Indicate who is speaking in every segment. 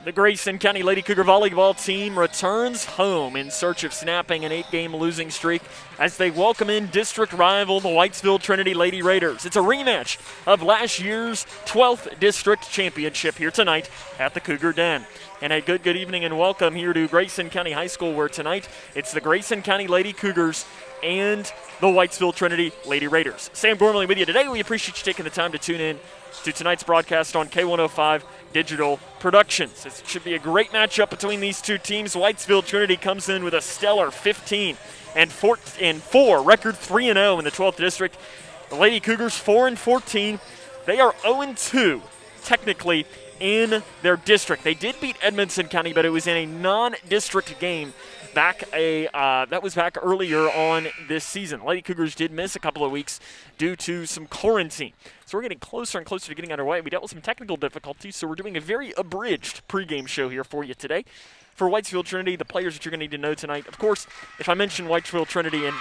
Speaker 1: The Grayson County Lady Cougar volleyball team returns home in search of snapping an 8-game losing streak as they welcome in district rival the Whitesville Trinity Lady Raiders. It's a rematch of last year's 12th district championship here tonight at the Cougar Den. And a good evening and welcome here to Grayson County High School, where tonight it's the Grayson County Lady Cougars and the Whitesville Trinity Lady Raiders. Sam Gormley with you today. We appreciate you taking the time to tune in to tonight's broadcast on K105 Digital Productions. It should be a great matchup between these two teams. Whitesville Trinity comes in with a stellar 15-4 record, 3-0 in the 12th district. The Lady Cougars 4-14. They are 0-2 technically in their district. They did beat Edmonson County, but it was in a non-district game that was back earlier on this season. Lady Cougars did miss a couple of weeks due to some quarantine. So we're getting closer and closer to getting underway. We dealt with some technical difficulties, so we're doing a very abridged pregame show here for you today. For Whitesville Trinity, the players that you're going to need to know tonight, of course, if I mention Whitesville Trinity in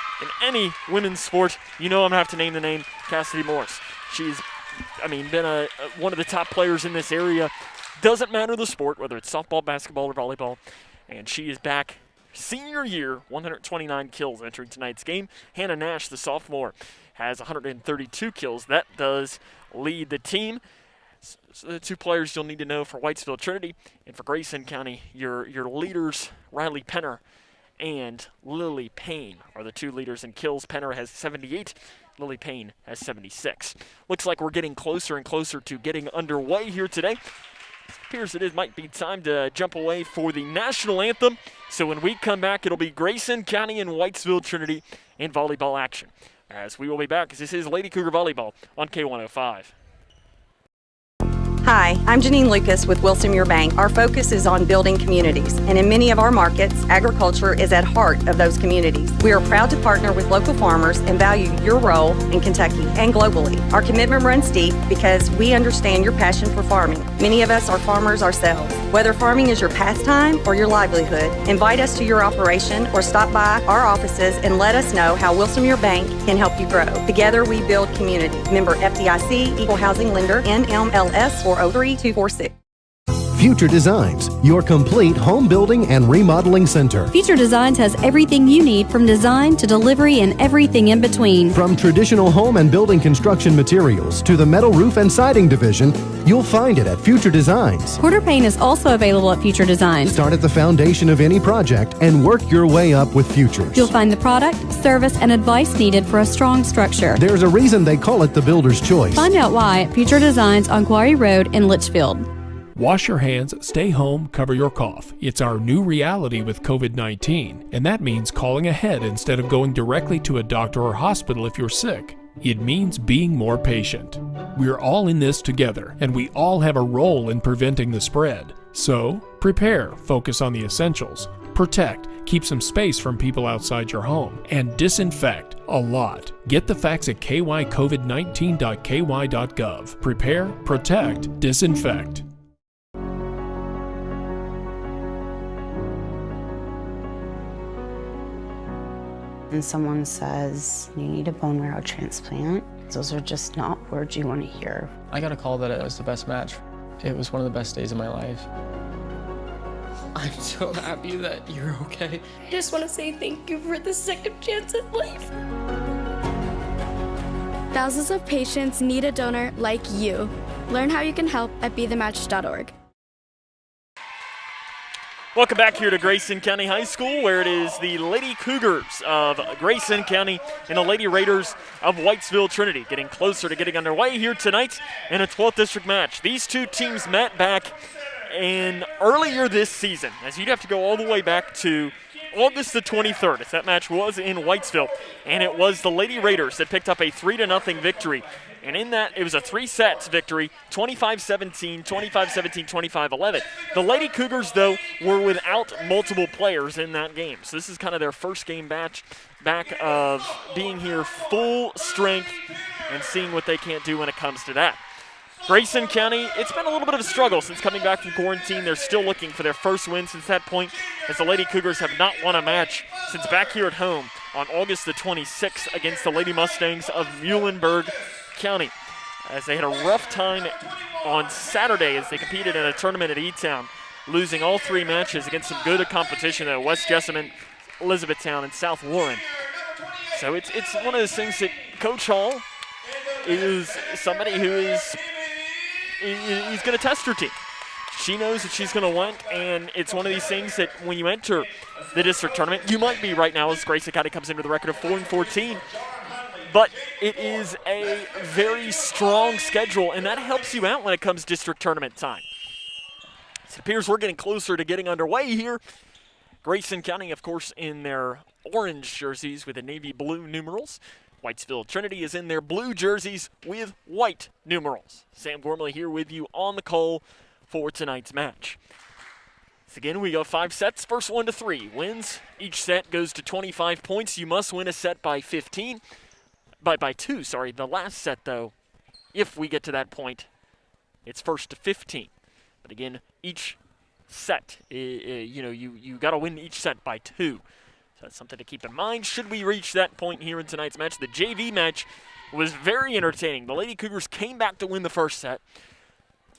Speaker 1: any women's sport, you know I'm going to have to name the name Cassidy Morris. She's been one of the top players in this area. Doesn't matter the sport, whether it's softball, basketball, or volleyball. And she is back senior year, 129 kills entering tonight's game. Hannah Nash, the sophomore, has 132 kills. That does lead the team. So the two players you'll need to know for Whitesville Trinity, and for Grayson County, your leaders, Riley Penner and Lily Payne, are the two leaders in kills. Penner has 78. Lily Payne has 76. Looks like we're getting closer and closer to getting underway here today. It appears it might be time to jump away for the national anthem. So when we come back, it'll be Grayson County and Whitesville Trinity in volleyball action. As we will be back, as this is Lady Cougar Volleyball on K105.
Speaker 2: Hi, I'm Janine Lucas with Wilson Muir Bank. Our focus is on building communities, and in many of our markets, agriculture is at heart of those communities. We are proud to partner with local farmers and value your role in Kentucky and globally. Our commitment runs deep because we understand your passion for farming. Many of us are farmers ourselves. Whether farming is your pastime or your livelihood, invite us to your operation or stop by our offices and let us know how Wilson Muir Bank can help you grow. Together we build community. Member FDIC, Equal Housing Lender, NMLS 403246.
Speaker 3: Future Designs, your complete home building and remodeling center.
Speaker 4: Future Designs has everything you need from design to delivery and everything in between.
Speaker 3: From traditional home and building construction materials to the metal roof and siding division, you'll find it at Future Designs.
Speaker 4: Quarter paint is also available at Future Designs.
Speaker 3: Start at the foundation of any project and work your way up with Futures.
Speaker 4: You'll find the product, service, and advice needed for a strong structure.
Speaker 3: There's a reason they call it the builder's choice.
Speaker 4: Find out why at Future Designs on Quarry Road in Litchfield.
Speaker 5: Wash your hands, stay home, cover your cough. It's our new reality with COVID-19, and that means calling ahead instead of going directly to a doctor or hospital if you're sick. It means being more patient. We're all in this together, and we all have a role in preventing the spread. So, prepare, focus on the essentials, protect, keep some space from people outside your home, and disinfect a lot. Get the facts at kycovid19.ky.gov. Prepare, protect, disinfect.
Speaker 6: And someone says, you need a bone marrow transplant, those are just not words you want to hear.
Speaker 7: I got a call that it was the best match. It was one of the best days of my life. I'm so happy that you're okay.
Speaker 8: I just want to say thank you for the second chance at life. Thousands of patients need a donor like you. Learn how you can help at BeTheMatch.org.
Speaker 1: Welcome back here to Grayson County High School, where it is the Lady Cougars of Grayson County and the Lady Raiders of Whitesville Trinity getting closer to getting underway here tonight in a 12th district match. These two teams met back in earlier this season, as you'd have to go all the way back to August the 23rd, as that match was in Whitesville, and it was the Lady Raiders that picked up a 3-0 victory. And in that, it was a 3-set victory, 25-17, 25-17, 25-11. The Lady Cougars, though, were without multiple players in that game. So this is kind of their first game back of being here full strength and seeing what they can't do when it comes to that. Grayson County, it's been a little bit of a struggle since coming back from quarantine. They're still looking for their first win since that point, as the Lady Cougars have not won a match since back here at home on August the 26th against the Lady Mustangs of Muhlenberg County, as they had a rough time on Saturday as they competed in a tournament at E-Town. losing all 3 matches against some good competition at West Jessamine, Elizabethtown, and South Warren. So it's one of those things that Coach Hall is somebody who he's going to test her team. She knows that she's going to win, and it's one of these things that when you enter the district tournament, you might be right now as Grayson County comes into the record of 4-14, but it is a very strong schedule, and that helps you out when it comes district tournament time. It appears we're getting closer to getting underway here. Grayson County, of course, in their orange jerseys with the navy blue numerals. Whitesville Trinity is in their blue jerseys with white numerals. Sam Gormley here with you on the call for tonight's match. So again, we go 5 sets. First 1 to 3 wins. Each set goes to 25 points. You must win a set by 15. By 2, sorry. The last set, though, if we get to that point, it's first to 15. But again, each set, you got to win each set by 2. So that's something to keep in mind should we reach that point here in tonight's match. The JV match was very entertaining. The Lady Cougars came back to win the first set.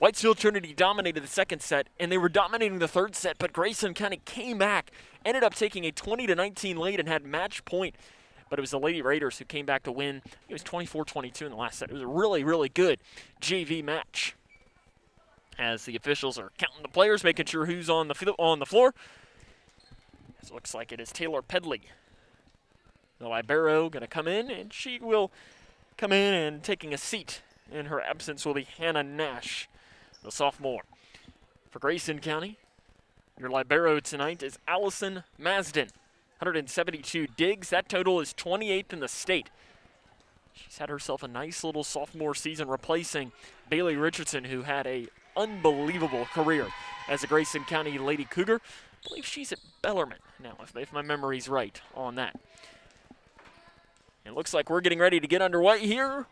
Speaker 1: Whitesville Trinity dominated the second set, and they were dominating the third set, but Grayson County came back, ended up taking a 20-19 lead and had match point. But it was the Lady Raiders who came back to win. It was 24-22 in the last set. It was a really, really good JV match. As the officials are counting the players, making sure who's on the floor. It looks like it is Taylor Pedley. The libero going to come in, and she will come in, and taking a seat in her absence will be Hannah Nash, the sophomore. For Grayson County, your libero tonight is Allison Masden, 172 digs. That total is 28th in the state. She's had herself a nice little sophomore season, replacing Bailey Richardson, who had a unbelievable career as a Grayson County Lady Cougar. I believe she's at Bellarmine now, if my memory's right on that. It looks like we're getting ready to get underway here.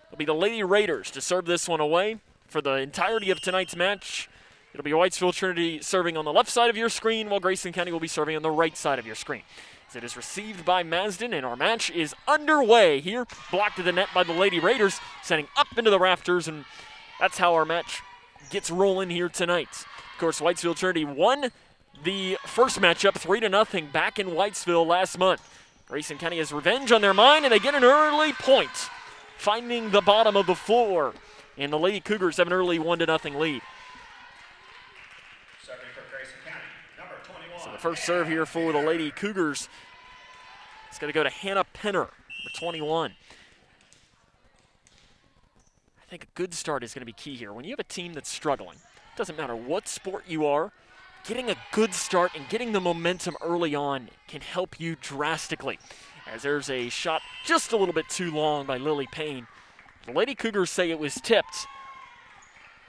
Speaker 1: It'll be the Lady Raiders to serve this one away for the entirety of tonight's match. It'll be Whitesville Trinity serving on the left side of your screen, while Grayson County will be serving on the right side of your screen. As it is received by Masden, and our match is underway here. Blocked to the net by the Lady Raiders, sending up into the rafters, and that's how our match gets rolling here tonight. Of course, Whitesville Trinity won the first matchup 3-0 back in Whitesville last month. Grayson County has revenge on their mind, and they get an early point, finding the bottom of the floor. And the Lady Cougars have an early 1-0 lead. So the first serve here for the Lady Cougars is going to go to Hannah Penner, number 21. I think a good start is going to be key here. When you have a team that's struggling, it doesn't matter what sport you are, getting a good start and getting the momentum early on can help you drastically. As there's a shot just a little bit too long by Lily Payne. The Lady Cougars say it was tipped.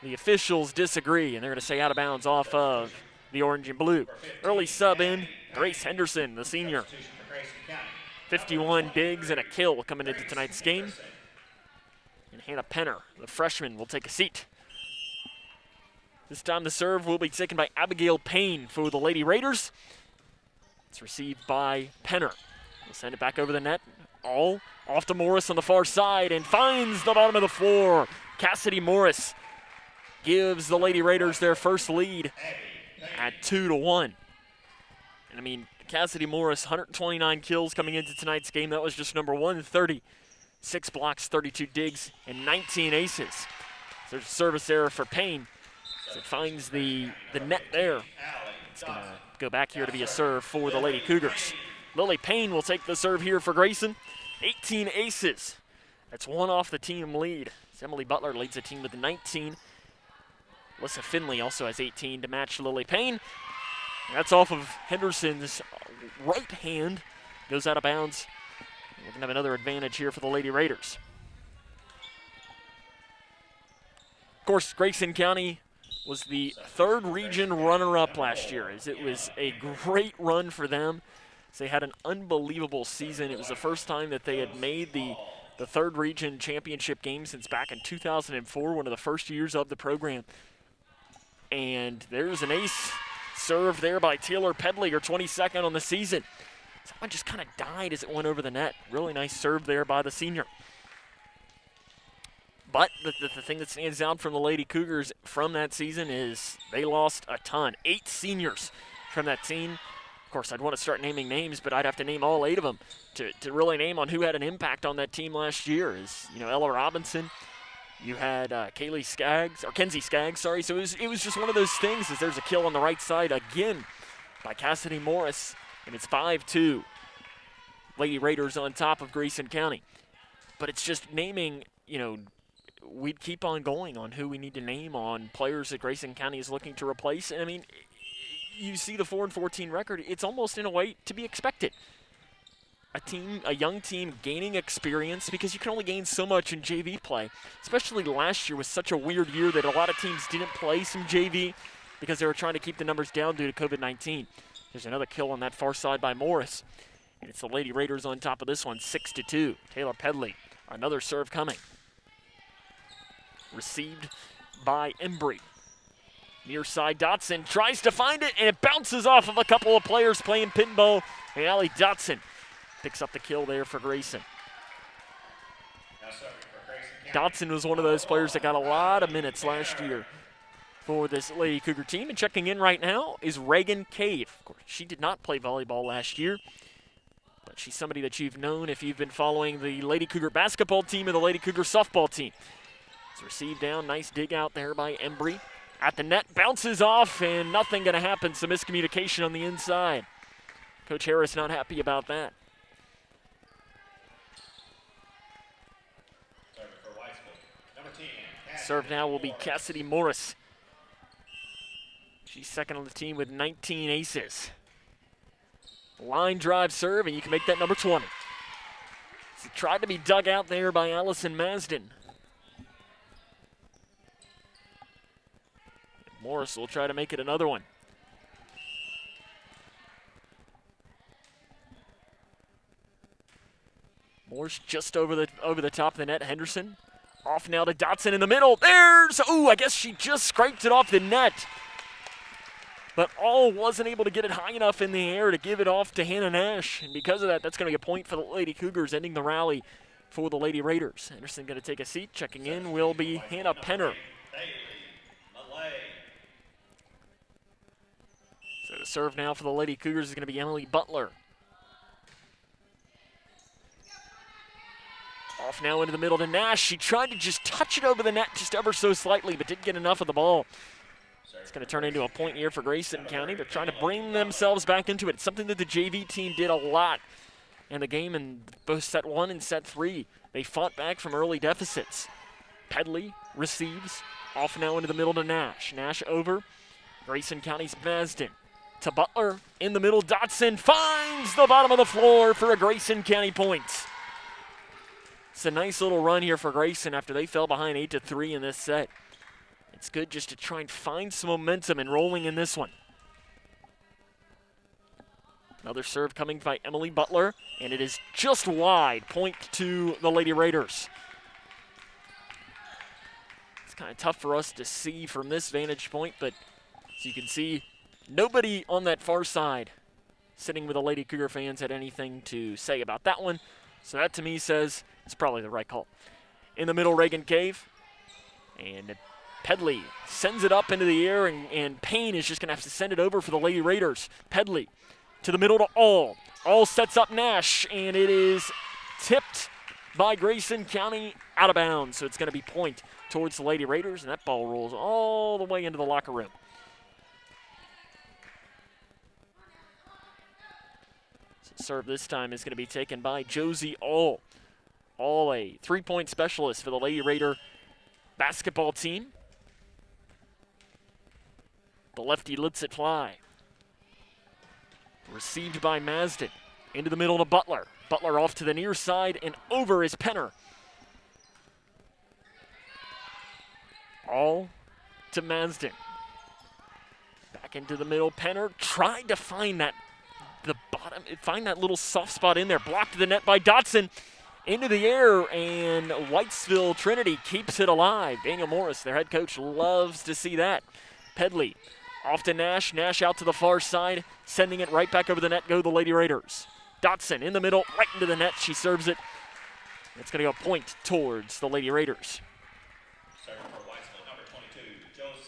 Speaker 1: The officials disagree, and they're going to say out of bounds off of the orange and blue. Early sub in, Grace Henderson, the senior. 51 digs and a kill coming into tonight's game. And Hannah Penner, the freshman, will take a seat. This time the serve will be taken by Abigail Payne for the Lady Raiders. It's received by Penner. We'll send it back over the net. All off to Morris on the far side and finds the bottom of the floor. Cassidy Morris gives the Lady Raiders their first lead at 2-1. And I mean, Cassidy Morris, 129 kills coming into tonight's game. That was just number 130. 6 blocks, 32 digs, and 19 aces. So there's a service error for Payne. So it finds the net there. It's going to go back here to be a serve for the Lady Cougars. Lily Payne will take the serve here for Grayson. 18 aces. That's 1 off the team lead. Emily Butler leads the team with 19. Alyssa Finley also has 18 to match Lily Payne. That's off of Henderson's right hand. Goes out of bounds. We're going to have another advantage here for the Lady Raiders. Of course, Grayson County was the 3rd region runner-up last year, as it was a great run for them. So they had an unbelievable season. It was the first time that they had made the 3rd region championship game since back in 2004, one of the first years of the program. And there's an ace serve there by Taylor Pedley, her 22nd on the season. That one just kind of died as it went over the net. Really nice serve there by the senior. But the thing that stands out from the Lady Cougars from that season is they lost a ton. 8 seniors from that team. Of course, I'd want to start naming names, but I'd have to name all 8 of them to really name on who had an impact on that team last year. Is Ella Robinson, you had Kenzie Skaggs, sorry. So it was just one of those things. As there's a kill on the right side again by Cassidy Morris, and it's 5-2. Lady Raiders on top of Grayson County. But it's just naming, we'd keep on going on who we need to name on players that Grayson County is looking to replace. And I mean, you see the 4-14 record, it's almost in a way to be expected. A young team gaining experience, because you can only gain so much in JV play. Especially last year was such a weird year that a lot of teams didn't play some JV because they were trying to keep the numbers down due to COVID-19. There's another kill on that far side by Morris. And it's the Lady Raiders on top of this one, 6-2. Taylor Pedley, another serve coming. Received by Embry. Near side, Dotson tries to find it, and it bounces off of a couple of players playing pinball. And Allie Dotson picks up the kill there for Grayson. Dotson was one of those players that got a lot of minutes last year for this Lady Cougar team. And checking in right now is Reagan Cave. Of course, she did not play volleyball last year, but she's somebody that you've known if you've been following the Lady Cougar basketball team and the Lady Cougar softball team. It's received down, nice dig out there by Embry. At the net, bounces off, and nothing going to happen. Some miscommunication on the inside. Coach Harris not happy about that. Serve now will be Cassidy Morris. She's second on the team with 19 aces. Line drive serve, and you can make that number 20. So tried to be dug out there by Allison Masden. Morris will try to make it another one. Morris just over the top of the net. Henderson off now to Dotson in the middle. I guess she just scraped it off the net. But All wasn't able to get it high enough in the air to give it off to Hannah Nash. And because of that, that's going to be a point for the Lady Cougars, ending the rally for the Lady Raiders. Henderson going to take a seat. Checking in will be Hannah Penner. So the serve now for the Lady Cougars is going to be Emily Butler. Off now into the middle to Nash. She tried to just touch it over the net just ever so slightly, but didn't get enough of the ball. It's going to turn into a point here for Grayson County. They're trying to bring themselves back into it. It's something that the JV team did a lot in the game in both set 1 and set 3. They fought back from early deficits. Pedley receives. Off now into the middle to Nash. Nash over. Grayson County's Masden. To Butler in the middle. Dotson finds the bottom of the floor for a Grayson County point. It's a nice little run here for Grayson after they fell behind 8-3 in this set. It's good just to try and find some momentum and rolling in this one. Another serve coming by Emily Butler, and it is just wide. Point to the Lady Raiders. It's kind of tough for us to see from this vantage point, but as you can see, nobody on that far side sitting with the Lady Cougar fans had anything to say about that one. So that to me says it's probably the right call. In the middle, Reagan Cave. And Pedley sends it up into the air, and Payne is just going to have to send it over for the Lady Raiders. Pedley to the middle to All. All sets up Nash, and it is tipped by Grayson County out of bounds. So it's going to be point towards the Lady Raiders, and that ball rolls all the way into the locker room. Serve this time is going to be taken by Josie All. All a three-point specialist for the Lady Raider basketball team. The lefty lets it fly. Received by Masden. Into the middle to Butler. Butler off to the near side, and over is Penner. All to Masden. Back into the middle. Penner tried to find that find that little soft spot in there. Blocked to the net by Dotson. Into the air, and Whitesville Trinity keeps it alive. Daniel Morris, their head coach, loves to see that. Pedley off to Nash. Nash out to the far side, sending it right back over the net. Go the Lady Raiders. Dotson in the middle, right into the net. She serves it. It's going to go point towards the Lady Raiders.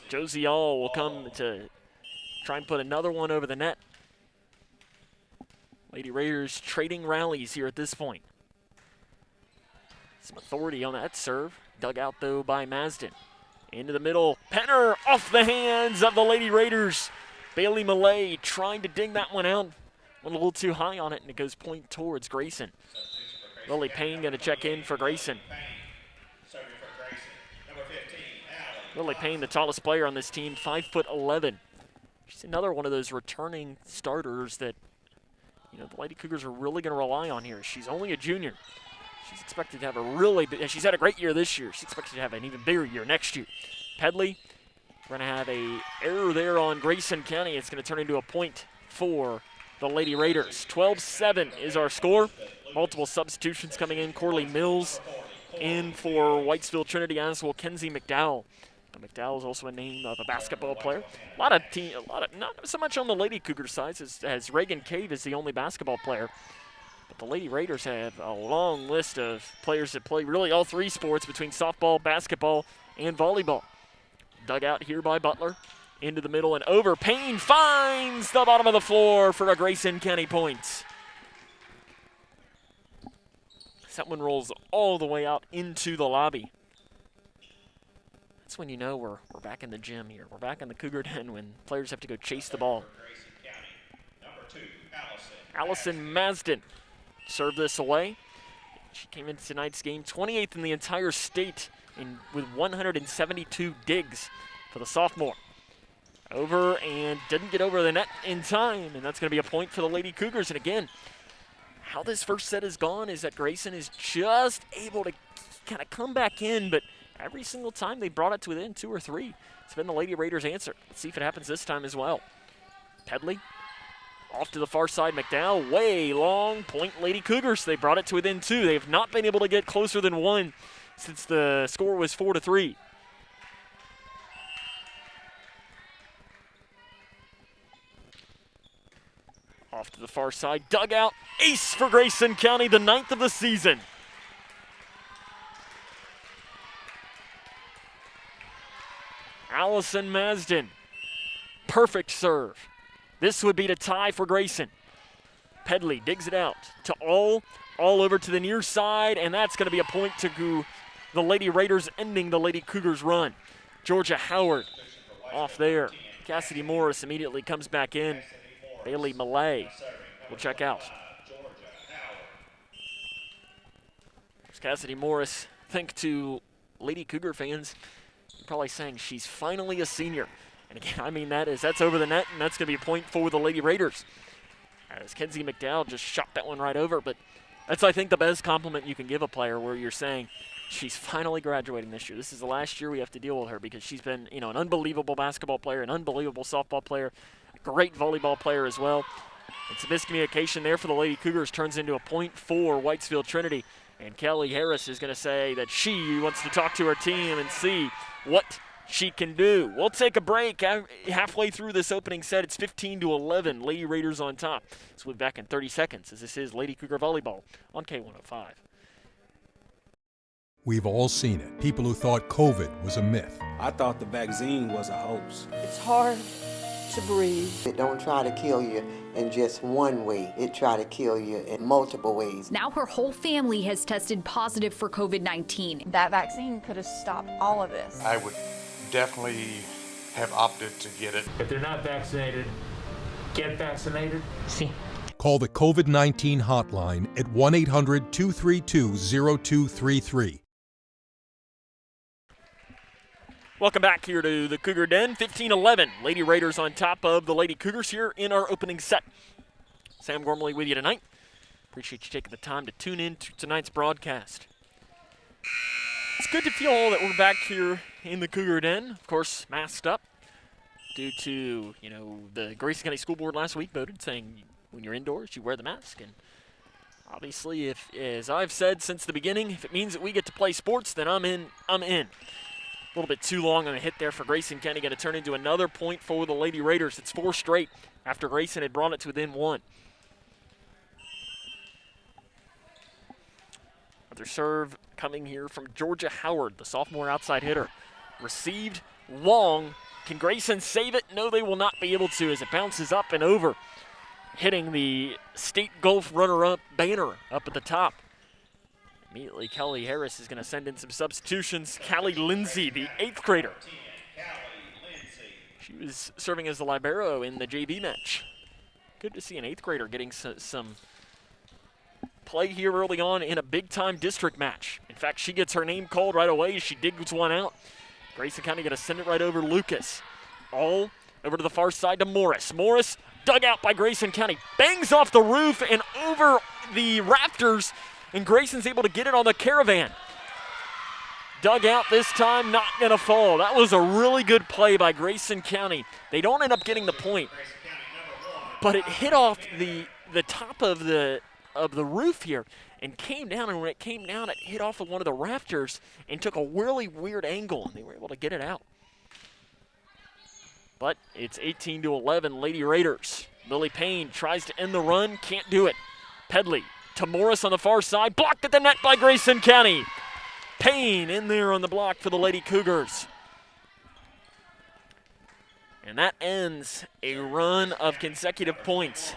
Speaker 1: Josie All will come to try and put another one over the net. Lady Raiders trading rallies here at this point. Some authority on that serve. Dug out, though, by Masden. Into the middle. Penner off the hands of the Lady Raiders. Bailey Millay trying to ding that one out. Went a little too high on it, and it goes point towards Grayson. Lily Payne going to check in for Grayson. Lily Payne, the tallest player on this team, 5'11". She's another one of those returning starters that, you know, the Lady Cougars are really going to rely on here. She's only a junior. She's expected to have a really big, and she's had a great year this year. She's expected to have an even bigger year next year. Pedley, we're going to have a error there on Grayson County. It's going to turn into a point for the Lady Raiders. 12-7 is our score. Multiple substitutions coming in. Corley Mills in for Whitesville Trinity, as will Kenzie McDowell. McDowell is also a name of a basketball player. A lot of not so much on the Lady Cougar side as Reagan Cave is the only basketball player. But the Lady Raiders have a long list of players that play really all three sports between softball, basketball, and volleyball. Dug out here by Butler. Into the middle and over. Payne finds the bottom of the floor for a Grayson County point. That one rolls all the way out into the lobby. That's when you know we're back in the gym here. We're back in the Cougar Den when players have to go chase the ball. Allison Masden served this away. She came into tonight's game 28th in the entire state with 172 digs for the sophomore. Over and didn't get over the net in time, and that's going to be a point for the Lady Cougars. And again, how this first set has gone is that Grayson is just able to kind of come back in, but every single time they brought it to within 2 or 3. It's been the Lady Raiders' answer. Let's see if it happens this time as well. Pedley off to the far side. McDowell way long. Point Lady Cougars. They brought it to within 2. They have not been able to get closer than 1 since the score was 4-3. Off to the far side. Dugout. Ace for Grayson County, the 9th of the season. Allison Masden. Perfect serve. This would be to tie for Grayson. Pedley digs it out to all over to the near side, and that's going to be a point to the Lady Raiders, ending the Lady Cougars' run. Georgia Howard off there. Cassidy Morris immediately comes back in. Bailey Millay will check out. There's Cassidy Morris. Think to Lady Cougar fans, probably saying she's finally a senior. And again, I mean that's over the net, and that's going to be a point for the Lady Raiders. As Kenzie McDowell just shot that one right over, but that's, I think, the best compliment you can give a player, where you're saying she's finally graduating this year. This is the last year we have to deal with her, because she's been, you know, an unbelievable basketball player, an unbelievable softball player, a great volleyball player as well. And some miscommunication there for the Lady Cougars turns into a point for Whitesville Trinity. And Kelly Harris is going to say that she wants to talk to her team and see what she can do. We'll take a break halfway through this opening set. It's 15-11. Lady Raiders on top. So we'll be back in 30 seconds as this is Lady Cougar Volleyball on K105.
Speaker 9: We've all seen it. People who thought COVID was a myth.
Speaker 10: I thought the vaccine was a hoax.
Speaker 11: It's hard to breathe. It don't try to kill you in just one way. It try to kill you in multiple ways.
Speaker 12: Now her whole family has tested positive for COVID-19.
Speaker 13: That vaccine could have stopped all of this.
Speaker 14: I would definitely have opted to get it.
Speaker 15: If they're not vaccinated, get vaccinated. See.
Speaker 9: Call the COVID-19 hotline at 1-800-232-0233.
Speaker 1: Welcome back here to the Cougar Den. 15-11. Lady Raiders on top of the Lady Cougars here in our opening set. Sam Gormley with you tonight. Appreciate you taking the time to tune in to tonight's broadcast. It's good to feel that we're back here in the Cougar Den. Of course, masked up due to, you know, the Grayson County School Board last week voted saying when you're indoors, you wear the mask. And obviously, if, as I've said since the beginning, if it means that we get to play sports, then I'm in. I'm in. A little bit too long on a hit there for Grayson County. Going to turn into another point for the Lady Raiders. It's 4 straight after Grayson had brought it to within 1. Another serve coming here from Georgia Howard, the sophomore outside hitter. Received long. Can Grayson save it? No, they will not be able to as it bounces up and over, hitting the state golf runner-up banner up at the top. Immediately, Kelly Harris is going to send in some substitutions. Callie Lindsay, the 8th grader. She was serving as the libero in the JV match. Good to see an 8th grader getting some play here early on in a big-time district match. In fact, she gets her name called right away. She digs one out. Grayson County going to send it right over Lucas. All over to the far side to Morris. Morris dug out by Grayson County. Bangs off the roof and over the rafters, and Grayson's able to get it on the caravan. Dug out this time, not going to fall. That was a really good play by Grayson County. They don't end up getting the point, but it hit off the top of the roof here and came down, and when it came down, it hit off of one of the rafters and took a really weird angle, and they were able to get it out. But it's 18-11, Lady Raiders. Lily Payne tries to end the run, can't do it. Pedley to Morris on the far side, blocked at the net by Grayson County. Payne in there on the block for the Lady Cougars. And that ends a run of consecutive points.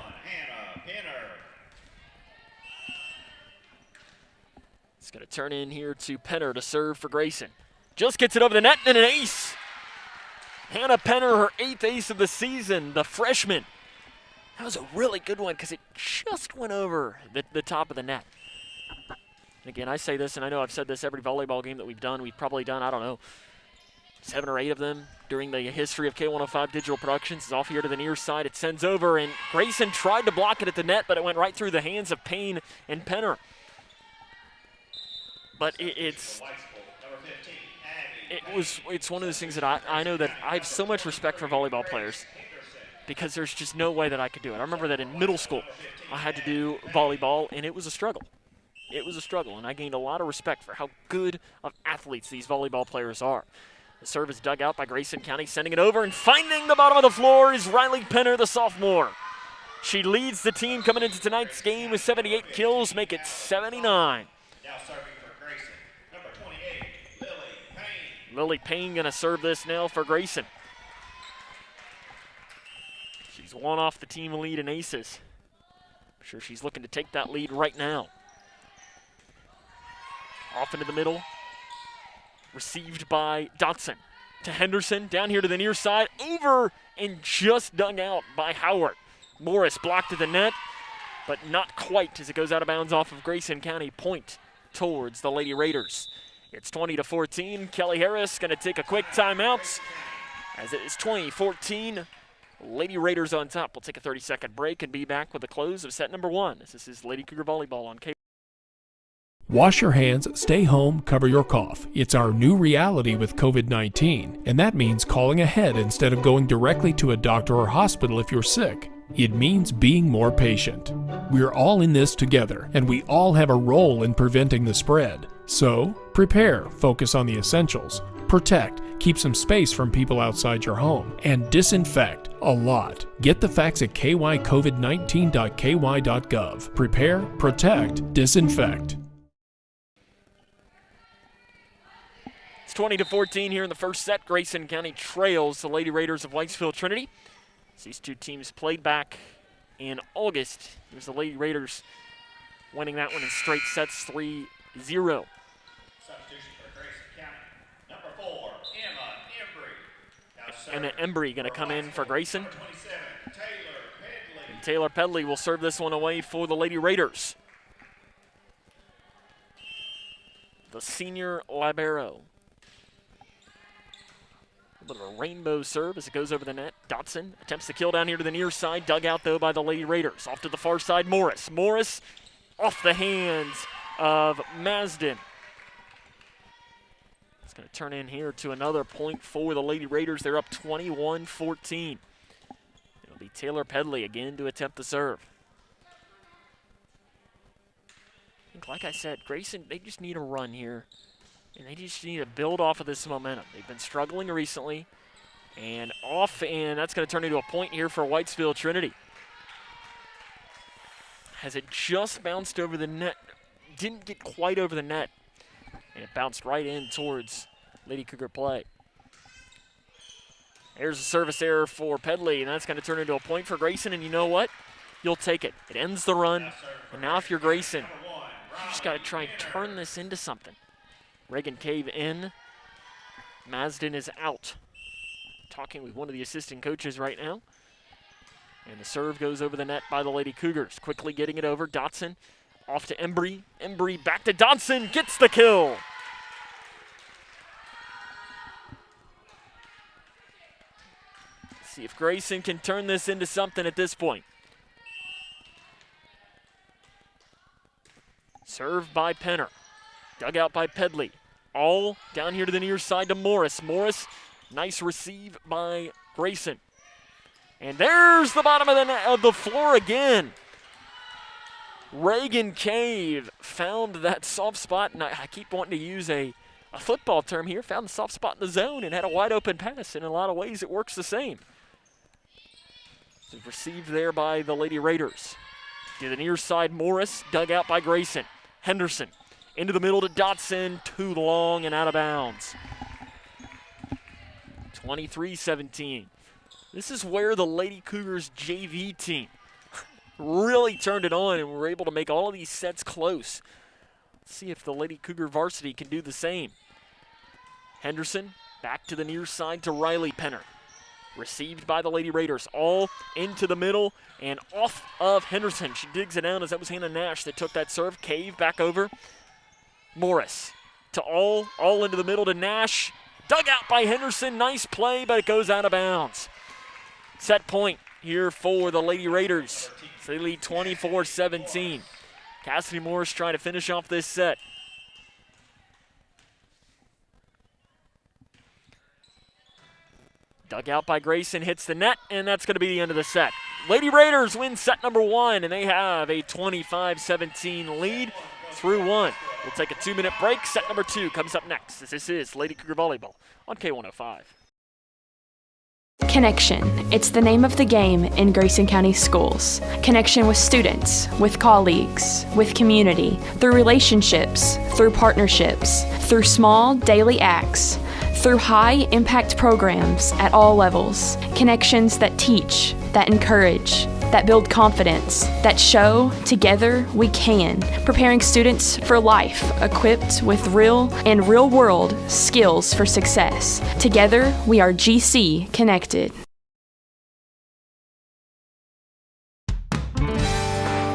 Speaker 1: It's going to turn in here to Penner to serve for Grayson. Just gets it over the net and an ace. Hannah Penner, her 8th ace of the season, the freshman. That was a really good one because it just went over the top of the net. And again, I say this, and I know I've said this every volleyball game that we've done. We've probably done, I don't know, 7 or 8 of them during the history of K105 Digital Productions. It's off here to the near side. It sends over, and Grayson tried to block it at the net, but it went right through the hands of Payne and Penner. But it's one of those things that I know that I have so much respect for volleyball players because there's just no way that I could do it. I remember that in middle school I had to do volleyball, and it was a struggle. It was a struggle, and I gained a lot of respect for how good of athletes these volleyball players are. The serve is dug out by Grayson County, sending it over, and finding the bottom of the floor is Riley Penner, the sophomore. She leads the team coming into tonight's game with 78 kills, make it 79. Lily Payne going to serve this now for Grayson. She's one off the team lead in aces. I'm sure she's looking to take that lead right now. Off into the middle. Received by Dotson. To Henderson, down here to the near side. Over and just dug out by Howard. Morris blocked at the net, but not quite as it goes out of bounds off of Grayson County. Point towards the Lady Raiders. It's 20-14. Kelly Harris going to take a quick timeout as it is 20-14. Lady Raiders on top. We'll take a 30-second break and be back with the close of set number 1. This is Lady Cougar Volleyball on K.
Speaker 5: Wash your hands, stay home, cover your cough. It's our new reality with COVID-19, and that means calling ahead instead of going directly to a doctor or hospital if you're sick. It means being more patient. We're all in this together, and we all have a role in preventing the spread. So, prepare, focus on the essentials, protect, keep some space from people outside your home, and disinfect a lot. Get the facts at kycovid19.ky.gov. Prepare, protect, disinfect.
Speaker 1: It's 20-14 here in the first set. Grayson County trails the Lady Raiders of Whitesville Trinity. These two teams played back in August. It was the Lady Raiders winning that one in straight sets 3-0.
Speaker 16: Substitution for Grayson County. Number 4, Emma Embry.
Speaker 1: Emma Embry going to come in for Grayson. And Taylor Pedley will serve this one away for the Lady Raiders. The senior libero. A bit of a rainbow serve as it goes over the net. Dotson attempts to kill down here to the near side. Dug out, though, by the Lady Raiders. Off to the far side, Morris. Morris off the hands of Masden. It's going to turn in here to another point for the Lady Raiders. They're up 21-14. It'll be Taylor Pedley again to attempt the serve. I think, like I said, Grayson, they just need a run here. And they just need to build off of this momentum. They've been struggling recently. And that's going to turn into a point here for Whitesville Trinity. Has it just bounced over the net? Didn't get quite over the net. And it bounced right in towards Lady Cougar play. There's a service error for Pedley, and that's going to turn into a point for Grayson, and you know what? You'll take it. It ends the run, and now if you're Grayson, you just got to try and turn this into something. Reagan Cave in. Masden is out. Talking with one of the assistant coaches right now. And the serve goes over the net by the Lady Cougars. Quickly getting it over. Dotson off to Embry. Embry back to Dotson. Gets the kill. See if Grayson can turn this into something at this point. Served by Penner. Dug out by Pedley. All down here to the near side to Morris. Morris, nice receive by Grayson. And there's the bottom of the floor again. Reagan Cave found that soft spot, and I keep wanting to use a football term here, found the soft spot in the zone and had a wide open pass. In a lot of ways, it works the same. Received there by the Lady Raiders. To the near side, Morris, dug out by Grayson. Henderson into the middle to Dotson, too long and out of bounds. 23-17. This is where the Lady Cougars JV team really turned it on and were able to make all of these sets close. Let's see if the Lady Cougar varsity can do the same. Henderson back to the near side to Riley Penner. Received by the Lady Raiders, all into the middle and off of Henderson. She digs it down as that was Hannah Nash that took that serve. Cave back over. Morris to all into the middle to Nash. Dug out by Henderson. Nice play, but it goes out of bounds. Set point here for the Lady Raiders. So they lead 24-17. Cassidy Morris trying to finish off this set. Dug out by Grayson, hits the net, and that's going to be the end of the set. Lady Raiders win set number 1, and they have a 25-17 lead through 1. We'll take a 2-minute break. Set number 2 comes up next. This is Lady Cougar Volleyball on K105.
Speaker 17: Connection. It's the name of the game in Grayson County schools. Connection with students, with colleagues, with community, through relationships, through partnerships, through small daily acts, through high-impact programs at all levels. Connections that teach, that encourage, that build confidence, that show together we can, preparing students for life, equipped with real and real-world skills for success. Together, we are GC Connected.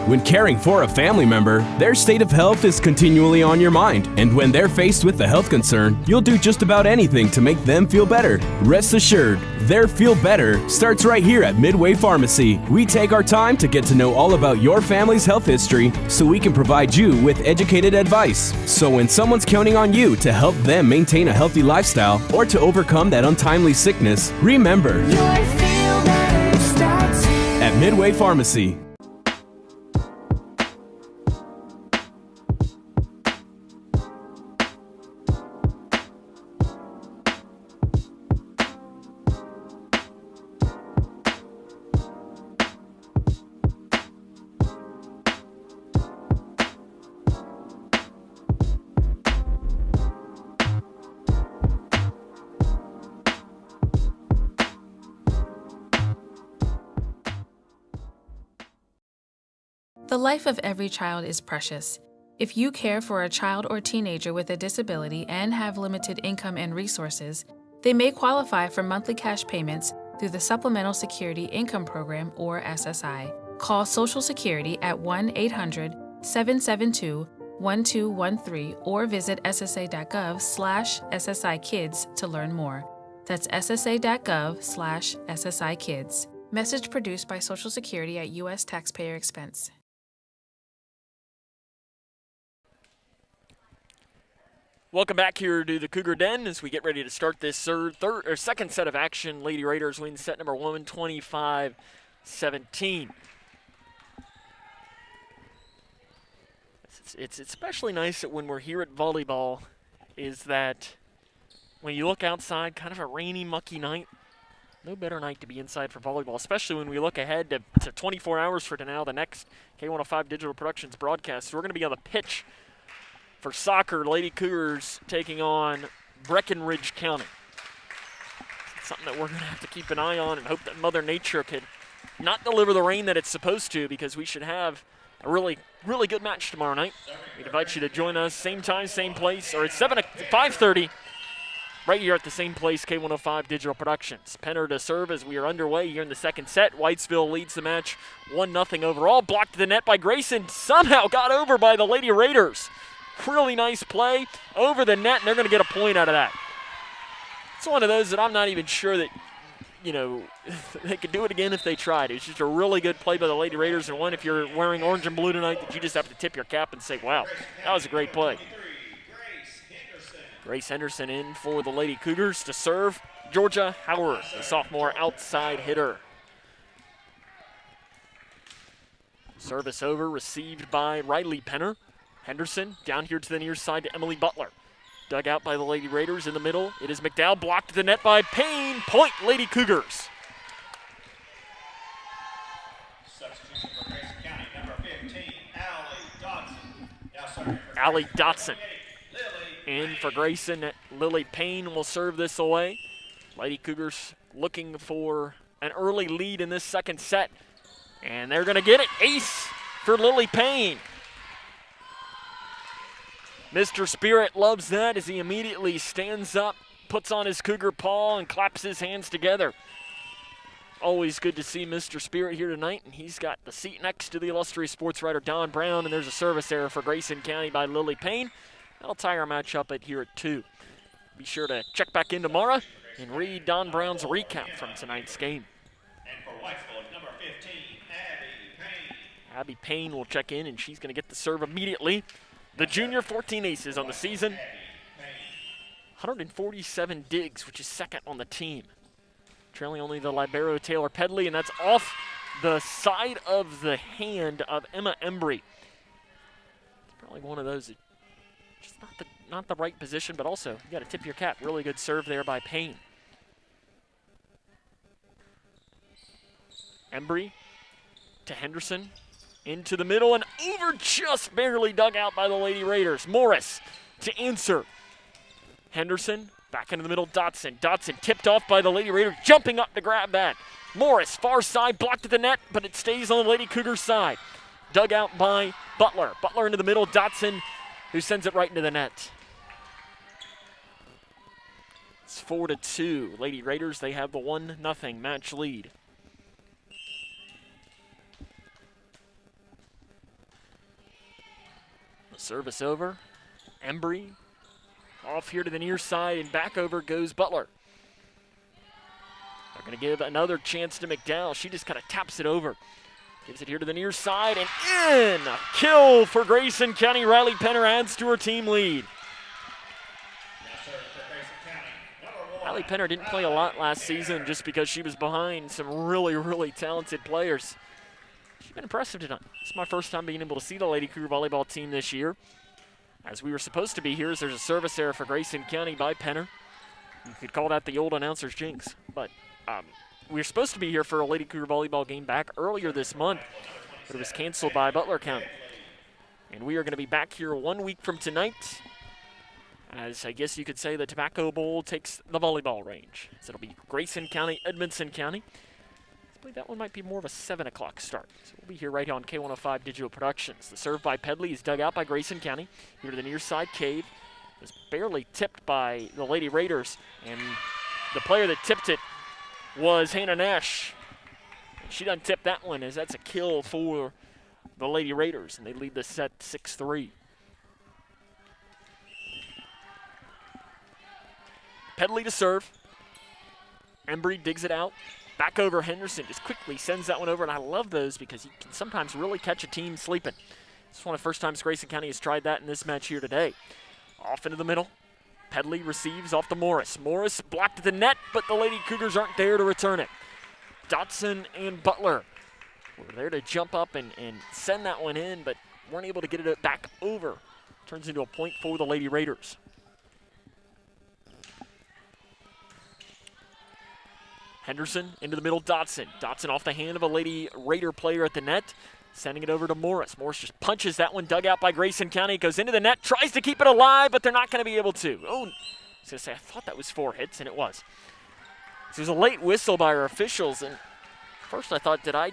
Speaker 18: When caring for a family member, their state of health is continually on your mind. And when they're faced with a health concern, you'll do just about anything to make them feel better. Rest assured, their feel better starts right here at Midway Pharmacy. We take our time to get to know all about your family's health history so we can provide you with educated advice. So when someone's counting on you to help them maintain a healthy lifestyle or to overcome that untimely sickness, remember, your feel better starts here at Midway Pharmacy.
Speaker 19: The life of every child is precious. If you care for a child or teenager with a disability and have limited income and resources, they may qualify for monthly cash payments through the Supplemental Security Income Program, or SSI. Call Social Security at 1-800-772-1213 or visit ssa.gov/SSIkids to learn more. That's ssa.gov/SSIkids. Message produced by Social Security at U.S. taxpayer expense.
Speaker 1: Welcome back here to the Cougar Den as we get ready to start this second set of action. Lady Raiders win set number 1, 25-17. It's especially nice that when we're here at volleyball is that when you look outside, kind of a rainy, mucky night, no better night to be inside for volleyball, especially when we look ahead to 24 hours from now, the next K105 Digital Productions broadcast. So we're going to be on the pitch for soccer. Lady Cougars taking on Breckenridge County. something that we're going to have to keep an eye on and hope that Mother Nature could not deliver the rain that it's supposed to, because we should have a really, really good match tomorrow night. We'd invite you to join us, same time, same place, or at 5:30, right here at the same place, K105 Digital Productions. Penner to serve as we are underway here in the second set. Whitesville leads the match 1-0 overall. Blocked to the net by Grayson, somehow got over by the Lady Raiders. Really nice play over the net, and they're going to get a point out of that. It's one of those that I'm not even sure that, you know, they could do it again if they tried. It's just a really good play by the Lady Raiders, and one, if you're wearing orange and blue tonight, that you just have to tip your cap and say, wow, that was a great play. Grace Henderson in for the Lady Cougars to serve. Georgia Howard, the sophomore outside hitter. Service over, received by Riley Penner. Henderson down here to the near side to Emily Butler. Dug out by the Lady Raiders in the middle. It is McDowell, blocked to the net by Payne. Point, Lady Cougars.
Speaker 16: Substitution for Grayson County, number 15, Allie Dodson.
Speaker 1: Allie Dotson. In for Grayson, Lily Payne will serve this away. Lady Cougars looking for an early lead in this second set. And they're going to get it. Ace for Lily Payne. Mr. Spirit loves that as he immediately stands up, puts on his Cougar paw, and claps his hands together. Always good to see Mr. Spirit here tonight, and he's got the seat next to the illustrious sports writer Don Brown, and there's a service error for Grayson County by Lily Payne. That'll tie our match up here at 2. Be sure to check back in tomorrow and read Don Brown's recap from tonight's game.
Speaker 16: And for Whitesville, number 15, Abby Payne.
Speaker 1: Abby Payne will check in, and she's going to get the serve immediately. The junior, 14 aces on the season. 147 digs, which is second on the team. Trailing only the libero Taylor Pedley, and that's off the side of the hand of Emma Embry. It's probably one of those that just not the right position, but also you got to tip your cap. Really good serve there by Payne. Embry to Henderson, into the middle and over, just barely dug out by the Lady Raiders. Morris to answer. Henderson back into the middle, Dotson. Dotson tipped off by the Lady Raiders, jumping up to grab that. Morris, far side, blocked at the net, but it stays on the Lady Cougars side. Dug out by Butler. Butler into the middle, Dotson, who sends it right into the net. It's 4-2. Lady Raiders, they have the 1-0 match lead. The service over. Embry off here to the near side, and back over goes Butler. They're going to give another chance to McDowell. She just kind of taps it over. Gives it here to the near side, and in! A kill for Grayson County. Riley Penner adds to her team lead. Riley Penner didn't play a lot last season just because she was behind some really, really talented players. She's been impressive tonight. It's my first time being able to see the Lady Cougar volleyball team this year. As we were supposed to be here, as there's a service error for Grayson County by Penner. You could call that the old announcer's jinx, but we were supposed to be here for a Lady Cougar volleyball game back earlier this month, but it was canceled by Butler County. And we are going to be back here 1 week from tonight, as I guess you could say the Tobacco Bowl takes the volleyball range. So it'll be Grayson County, Edmondson County. I believe that one might be more of a 7 o'clock start. So we'll be here right on K105 Digital Productions. The serve by Pedley is dug out by Grayson County. Here to the near side, Cave was barely tipped by the Lady Raiders, and the player that tipped it was Hannah Nash. She doesn't tip that one, as that's a kill for the Lady Raiders, and they lead the set 6-3. Pedley to serve. Embry digs it out. Back over Henderson, just quickly sends that one over, and I love those because you can sometimes really catch a team sleeping. It's one of the first times Grayson County has tried that in this match here today. Off into the middle. Pedley receives off to Morris. Morris blocked at the net, but the Lady Cougars aren't there to return it. Dotson and Butler were there to jump up and send that one in, but weren't able to get it back over. Turns into a point for the Lady Raiders. Henderson into the middle, Dotson. Dotson off the hand of a Lady Raider player at the net, sending it over to Morris. Morris just punches that one, dug out by Grayson County. Goes into the net, tries to keep it alive, but they're not going to be able to. Oh, I was going to say, I thought that was 4 hits, and it was. So it was a late whistle by our officials, and first I thought, did I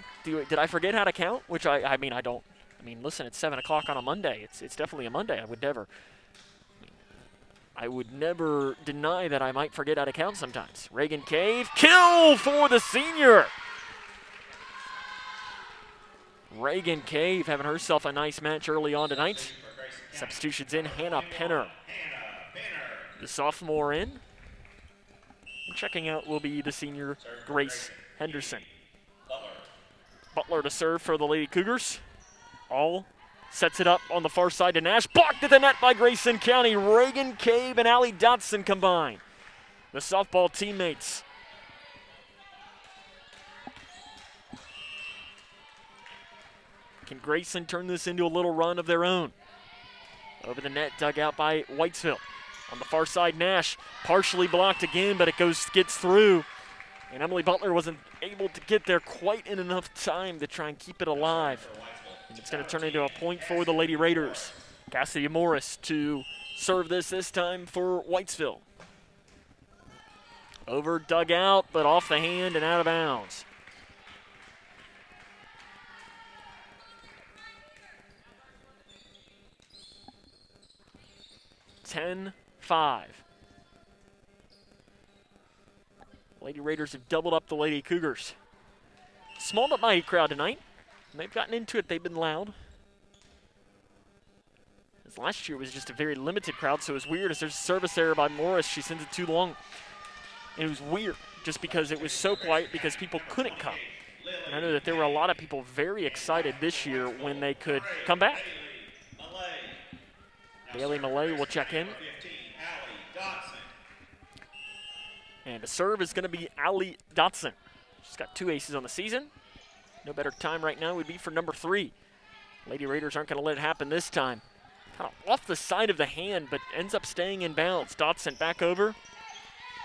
Speaker 1: forget how to count? Which I mean, I don't. I mean, listen, it's 7 o'clock on a Monday. It's definitely a Monday. I would never deny that I might forget how to count sometimes. Reagan Cave, kill for the senior. Reagan Cave having herself a nice match early on tonight. Substitutions in, Hannah Penner, the sophomore in. And checking out will be the senior, Grace Henderson. Butler to serve for the Lady Cougars. All sets it up on the far side to Nash. Blocked at the net by Grayson County. Reagan Cave and Allie Dotson combine. The softball teammates. Can Grayson turn this into a little run of their own? Over the net, dug out by Whitesville. On the far side, Nash partially blocked again, but it gets through. And Emily Butler wasn't able to get there quite in enough time to try and keep it alive. And it's going to turn into a point for the Lady Raiders. Cassidy Morris to serve this time for Whitesville. Over, dug out, but off the hand and out of bounds. (10-5). Lady Raiders have doubled up the Lady Cougars. Small but mighty crowd tonight. They've gotten into it. They've been loud. As last year was just a very limited crowd, so it was weird. As there's a service error by Morris, she sends it too long. And it was weird just because it was so quiet because people couldn't come. And I know that there were a lot of people very excited this year when they could come back. Bailey Millay will check in. And the serve is going to be Allie Dotson. She's got 2 aces on the season. No better time right now would be for number 3. Lady Raiders aren't going to let it happen this time. Kind of off the side of the hand, but ends up staying in bounds. Dotson back over.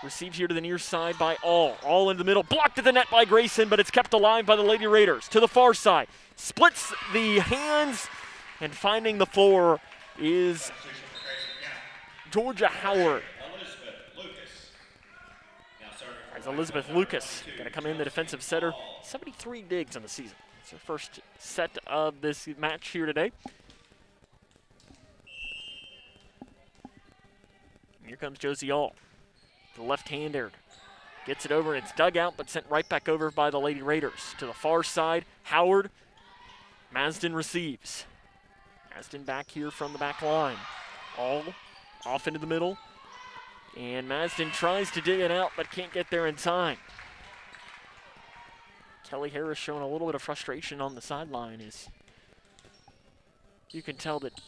Speaker 1: Received here to the near side by All. All in the middle. Blocked at the net by Grayson, but it's kept alive by the Lady Raiders. To the far side. Splits the hands, and finding the floor is Georgia Howard. As Elizabeth Lucas going to come in, the defensive setter. 73 digs on the season. It's her first set of this match here today. And here comes Josie All, the left-hander. Gets it over, and it's dug out, but sent right back over by the Lady Raiders. To the far side, Howard. Masden receives. Masden back here from the back line. All off into the middle. And Masden tries to dig it out, but can't get there in time. Kelly Harris showing a little bit of frustration on the sideline. Is you can tell that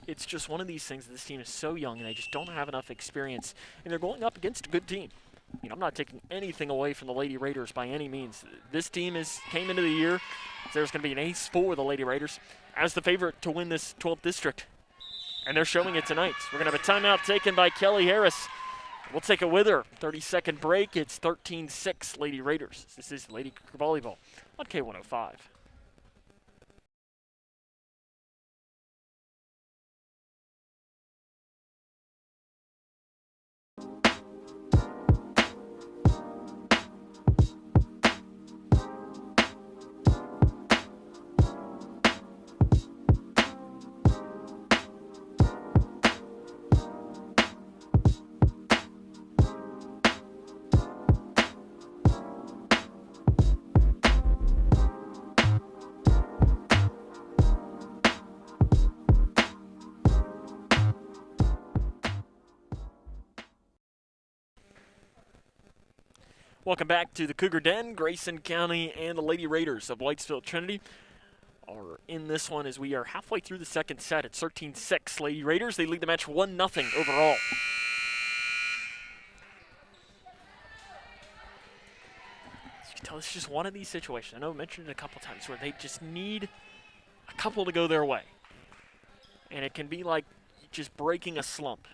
Speaker 1: it's just one of these things that this team is so young and they just don't have enough experience. And they're going up against a good team. You know, I'm not taking anything away from the Lady Raiders by any means. This team came into the year. There's going to be an ace for the Lady Raiders as the favorite to win this 12th district. And they're showing it tonight. We're going to have a timeout taken by Kelly Harris. We'll take it with her. 30-second break. It's 13-6 Lady Raiders. This is Lady Cougar Volleyball on K105. Welcome back to the Cougar Den. Grayson County and the Lady Raiders of Whitesville Trinity are in this one as we are halfway through the second set. It's 13-6 Lady Raiders. They lead the match 1-0 overall. As you can tell, it's just one of these situations. I know I mentioned it a couple times where they just need a couple to go their way. And it can be like just breaking a slump.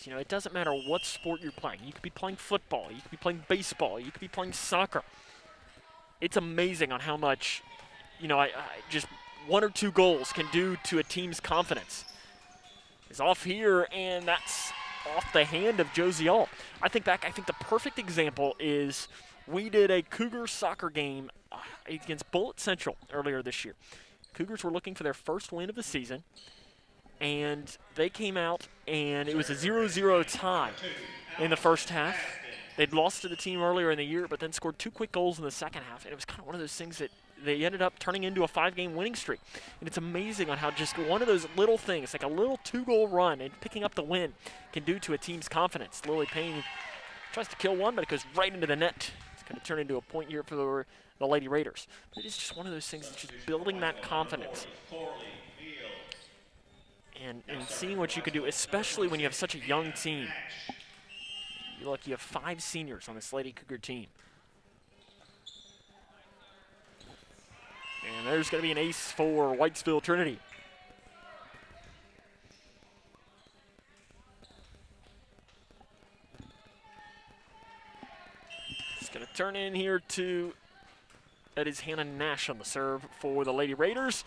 Speaker 1: You know, it doesn't matter what sport you're playing. You could be playing football. You could be playing baseball. You could be playing soccer. It's amazing on how much, you know, just 1 or 2 goals can do to a team's confidence. It's off here, and that's off the hand of Josie Alt. I think the perfect example is we did a Cougar soccer game against Bullitt Central earlier this year. Cougars were looking for their first win of the season, and they came out, and it was a 0-0 tie in the first half. They'd lost to the team earlier in the year, but then scored 2 quick goals in the second half, and it was kind of one of those things that they ended up turning into a 5-game winning streak. And it's amazing on how just one of those little things, like a little 2-goal run and picking up the win, can do to a team's confidence. Lily Payne tries to kill one, but it goes right into the net. It's going to turn into a point here for the Lady Raiders. But it is just one of those things that's just building that confidence and seeing what you can do, especially when you have such a young team. Look, you have 5 seniors on this Lady Cougar team. And there's going to be an ace for Whitesville Trinity. It's going to turn in here to, that is Hannah Nash on the serve for the Lady Raiders.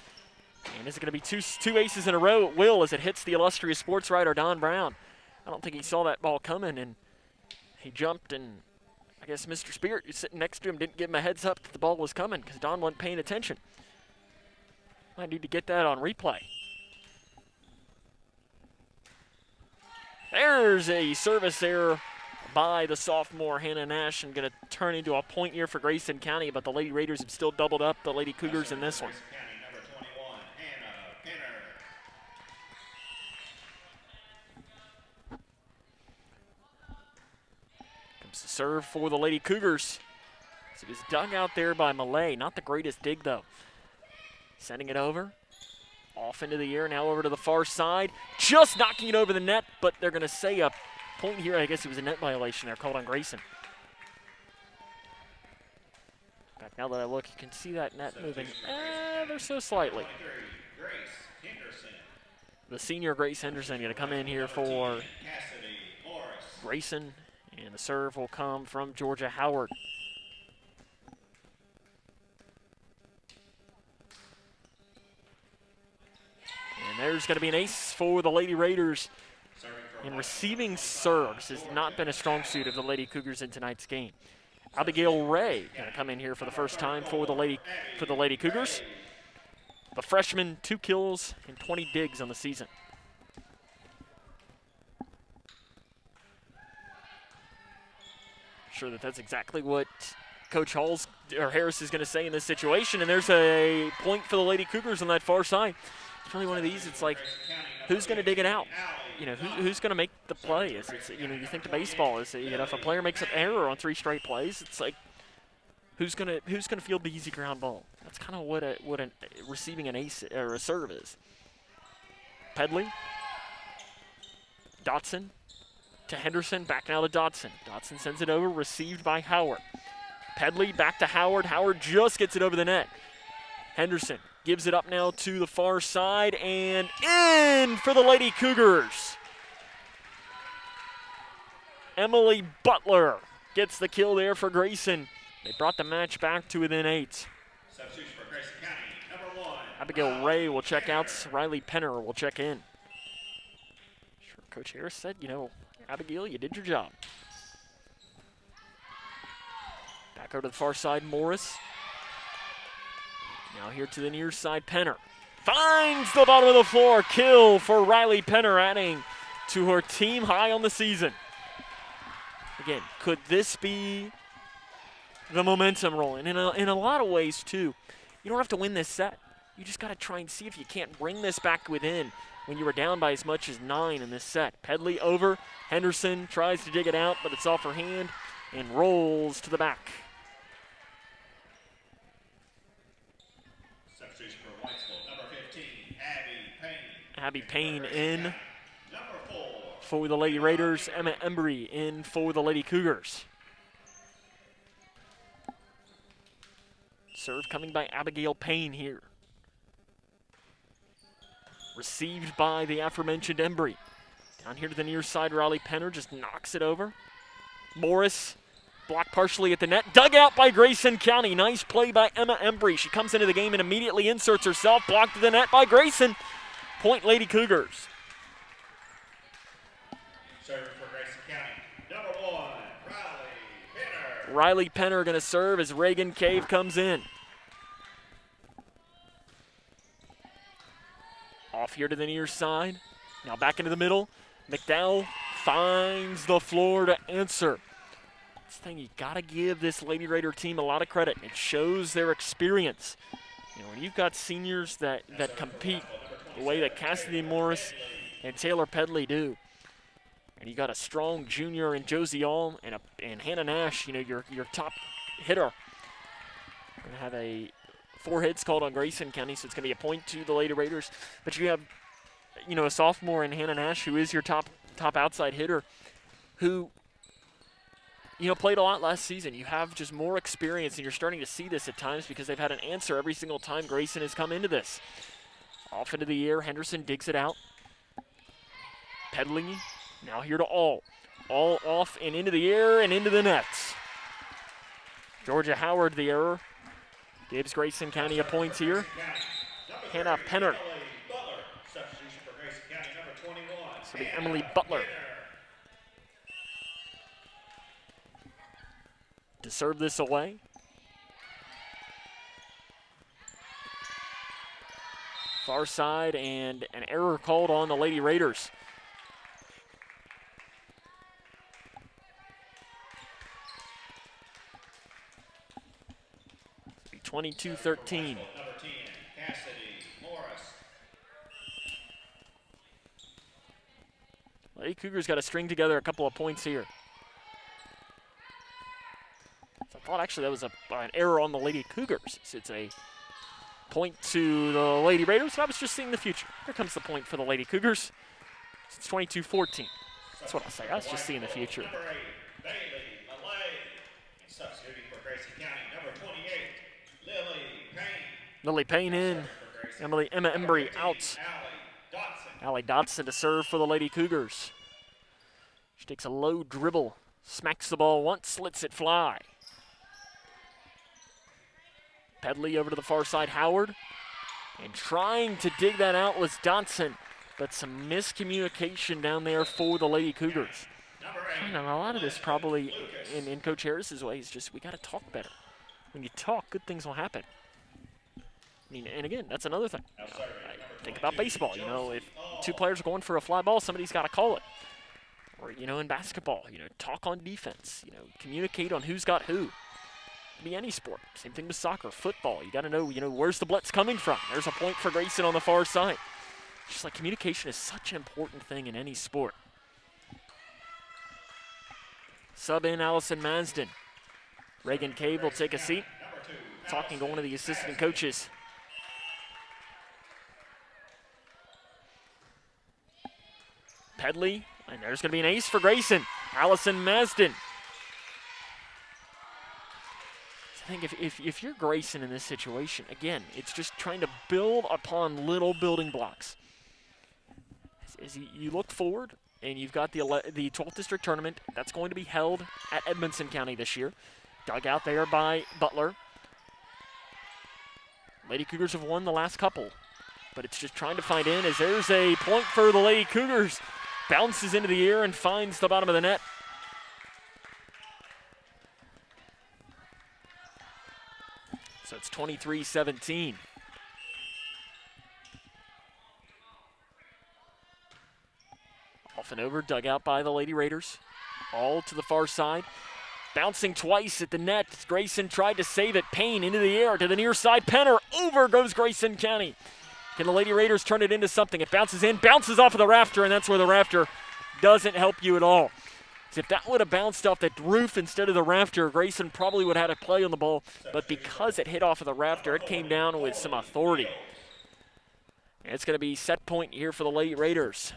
Speaker 1: And is it going to be two aces in a row? It will, as it hits the illustrious sports writer Don Brown. I don't think he saw that ball coming, and he jumped, and I guess Mr. Spirit, who's sitting next to him, didn't give him a heads up that the ball was coming because Don wasn't paying attention. Might need to get that on replay. There's a service error by the sophomore Hannah Nash, and going to turn into a point here for Grayson County, but the Lady Raiders have still doubled up the Lady Cougars in this one. Comes the serve for the Lady Cougars. So it was dug out there by Millay. Not the greatest dig, though. Sending it over. Off into the air, now over to the far side. Just knocking it over the net, but they're going to say a point here. I guess it was a net violation there called on Grayson. Back now that I look, you can see that net moving ever so slightly. The senior Grace Henderson going to come in here for Grayson, and the serve will come from Georgia Howard. And there's going to be an ace for the Lady Raiders. And receiving serves has not been a strong suit of the Lady Cougars in tonight's game. Abigail Ray going to come in here for the first time for the Lady Cougars. The freshman, 2 kills and 20 digs on the season. Sure that's exactly what Coach Harris is going to say in this situation. And there's a point for the Lady Cougars on that far side. It's really one of these. It's like, who's going to dig it out? You know, who's going to make the play? It's you know, you think the baseball is, you know, if a player makes an error on 3 straight plays, it's like, who's going to field the easy ground ball? That's kind of what a receiving an ace or a serve is. Pedley, Dotson to Henderson, back now to Dotson. Dotson sends it over, received by Howard. Pedley back to Howard. Howard just gets it over the net. Henderson gives it up now to the far side, and in for the Lady Cougars. Emily Butler gets the kill there for Grayson. They brought the match back to within 8.
Speaker 16: Substitution for Grayson County, number 1.
Speaker 1: Abigail Ray will check out. Riley Penner will check in. Sure, Coach Harris said, you know, Abigail, you did your job. Back over to the far side, Morris. Now here to the near side, Penner. Finds the bottom of the floor. Kill for Riley Penner, adding to her team high on the season. Again, could this be the momentum rolling? In a lot of ways, too. You don't have to win this set. You just got to try and see if you can't bring this back within when you were down by as much as 9 in this set. Pedley over. Henderson tries to dig it out, but it's off her hand and rolls to the back.
Speaker 16: Substitution for Whitesville, number 15,
Speaker 1: Abby Payne in for the Lady Raiders. Emma Embry in for the Lady Cougars. Serve coming by Abigail Payne here. Received by the aforementioned Embry. Down here to the near side, Riley Penner just knocks it over. Morris blocked partially at the net. Dug out by Grayson County. Nice play by Emma Embry. She comes into the game and immediately inserts herself. Blocked to the net by Grayson. Point Lady Cougars.
Speaker 16: Serve
Speaker 1: Riley Penner going to serve as Reagan Cave comes in. Off here to the near side. Now back into the middle. McDowell finds the floor to answer. This thing, you got to give this Lady Raider team a lot of credit. It shows their experience. You know, when you've got seniors that compete the way that Cassidy Morris and Taylor Pedley do, and you got a strong junior in Josie All and Hannah Nash, you know, your top hitter. We're going to have 4 hits called on Grayson County, so it's going to be a point to the Lady Raiders. But you have, you know, a sophomore in Hannah Nash who is your top outside hitter, who, you know, played a lot last season. You have just more experience, and you're starting to see this at times because they've had an answer every single time Grayson has come into this. Off into the air, Henderson digs it out. Pedley now here to All. All off and into the air and into the nets. Georgia Howard the error. Gives Grayson County a point here. Hannah Penner. So the Emily Butler to serve this away. Far side, and an error called on the Lady Raiders. 22-13. Lady Cougars got to string together a couple of points here. So I thought actually that was an error on the Lady Cougars. So it's a point to the Lady Raiders. I was just seeing the future. Here comes the point for the Lady Cougars. It's 22-14. That's what I'll say. I was just seeing the future.
Speaker 16: Substituting for Grayson County, number 28,
Speaker 1: Lily Payne in. Emma Embry out. Allie Dotson to serve for the Lady Cougars. She takes a low dribble, smacks the ball once, lets it fly. Pedley over to the far side, Howard. And trying to dig that out was Dotson, but some miscommunication down there for the Lady Cougars. And a lot of this probably in Coach Harris's way is just we got to talk better. When you talk, good things will happen. I mean, and again, that's another thing. You know, think about baseball. You know, if 2 players are going for a fly ball, somebody's got to call it. Or, you know, in basketball, you know, talk on defense. You know, communicate on who's got who. Be any sport. Same thing with soccer, football. You got to know, you know, where's the blitz coming from. There's a point for Grayson on the far side. Just like communication is such an important thing in any sport. Sub in Allison Masden. Reagan Cave will take a seat. Talking to one of the assistant coaches. Pedley, and there's going to be an ace for Grayson. Allison Masden. I think if you're Grayson in this situation, again, it's just trying to build upon little building blocks. As you look forward, and you've got the 12th District Tournament. That's going to be held at Edmonson County this year. Dug out there by Butler. Lady Cougars have won the last couple, but it's just trying to find in as there's a point for the Lady Cougars. Bounces into the air and finds the bottom of the net. So it's 23-17. Off and over, dug out by the Lady Raiders. All to the far side. Bouncing twice at the net. Grayson tried to save it. Payne into the air to the near side. Penner, over goes Grayson County. Can the Lady Raiders turn it into something? It bounces in, bounces off of the rafter, and that's where the rafter doesn't help you at all. If that would have bounced off the roof instead of the rafter, Grayson probably would have had a play on the ball, but because it hit off of the rafter, it came down with some authority. And it's going to be set point here for the Lady Raiders.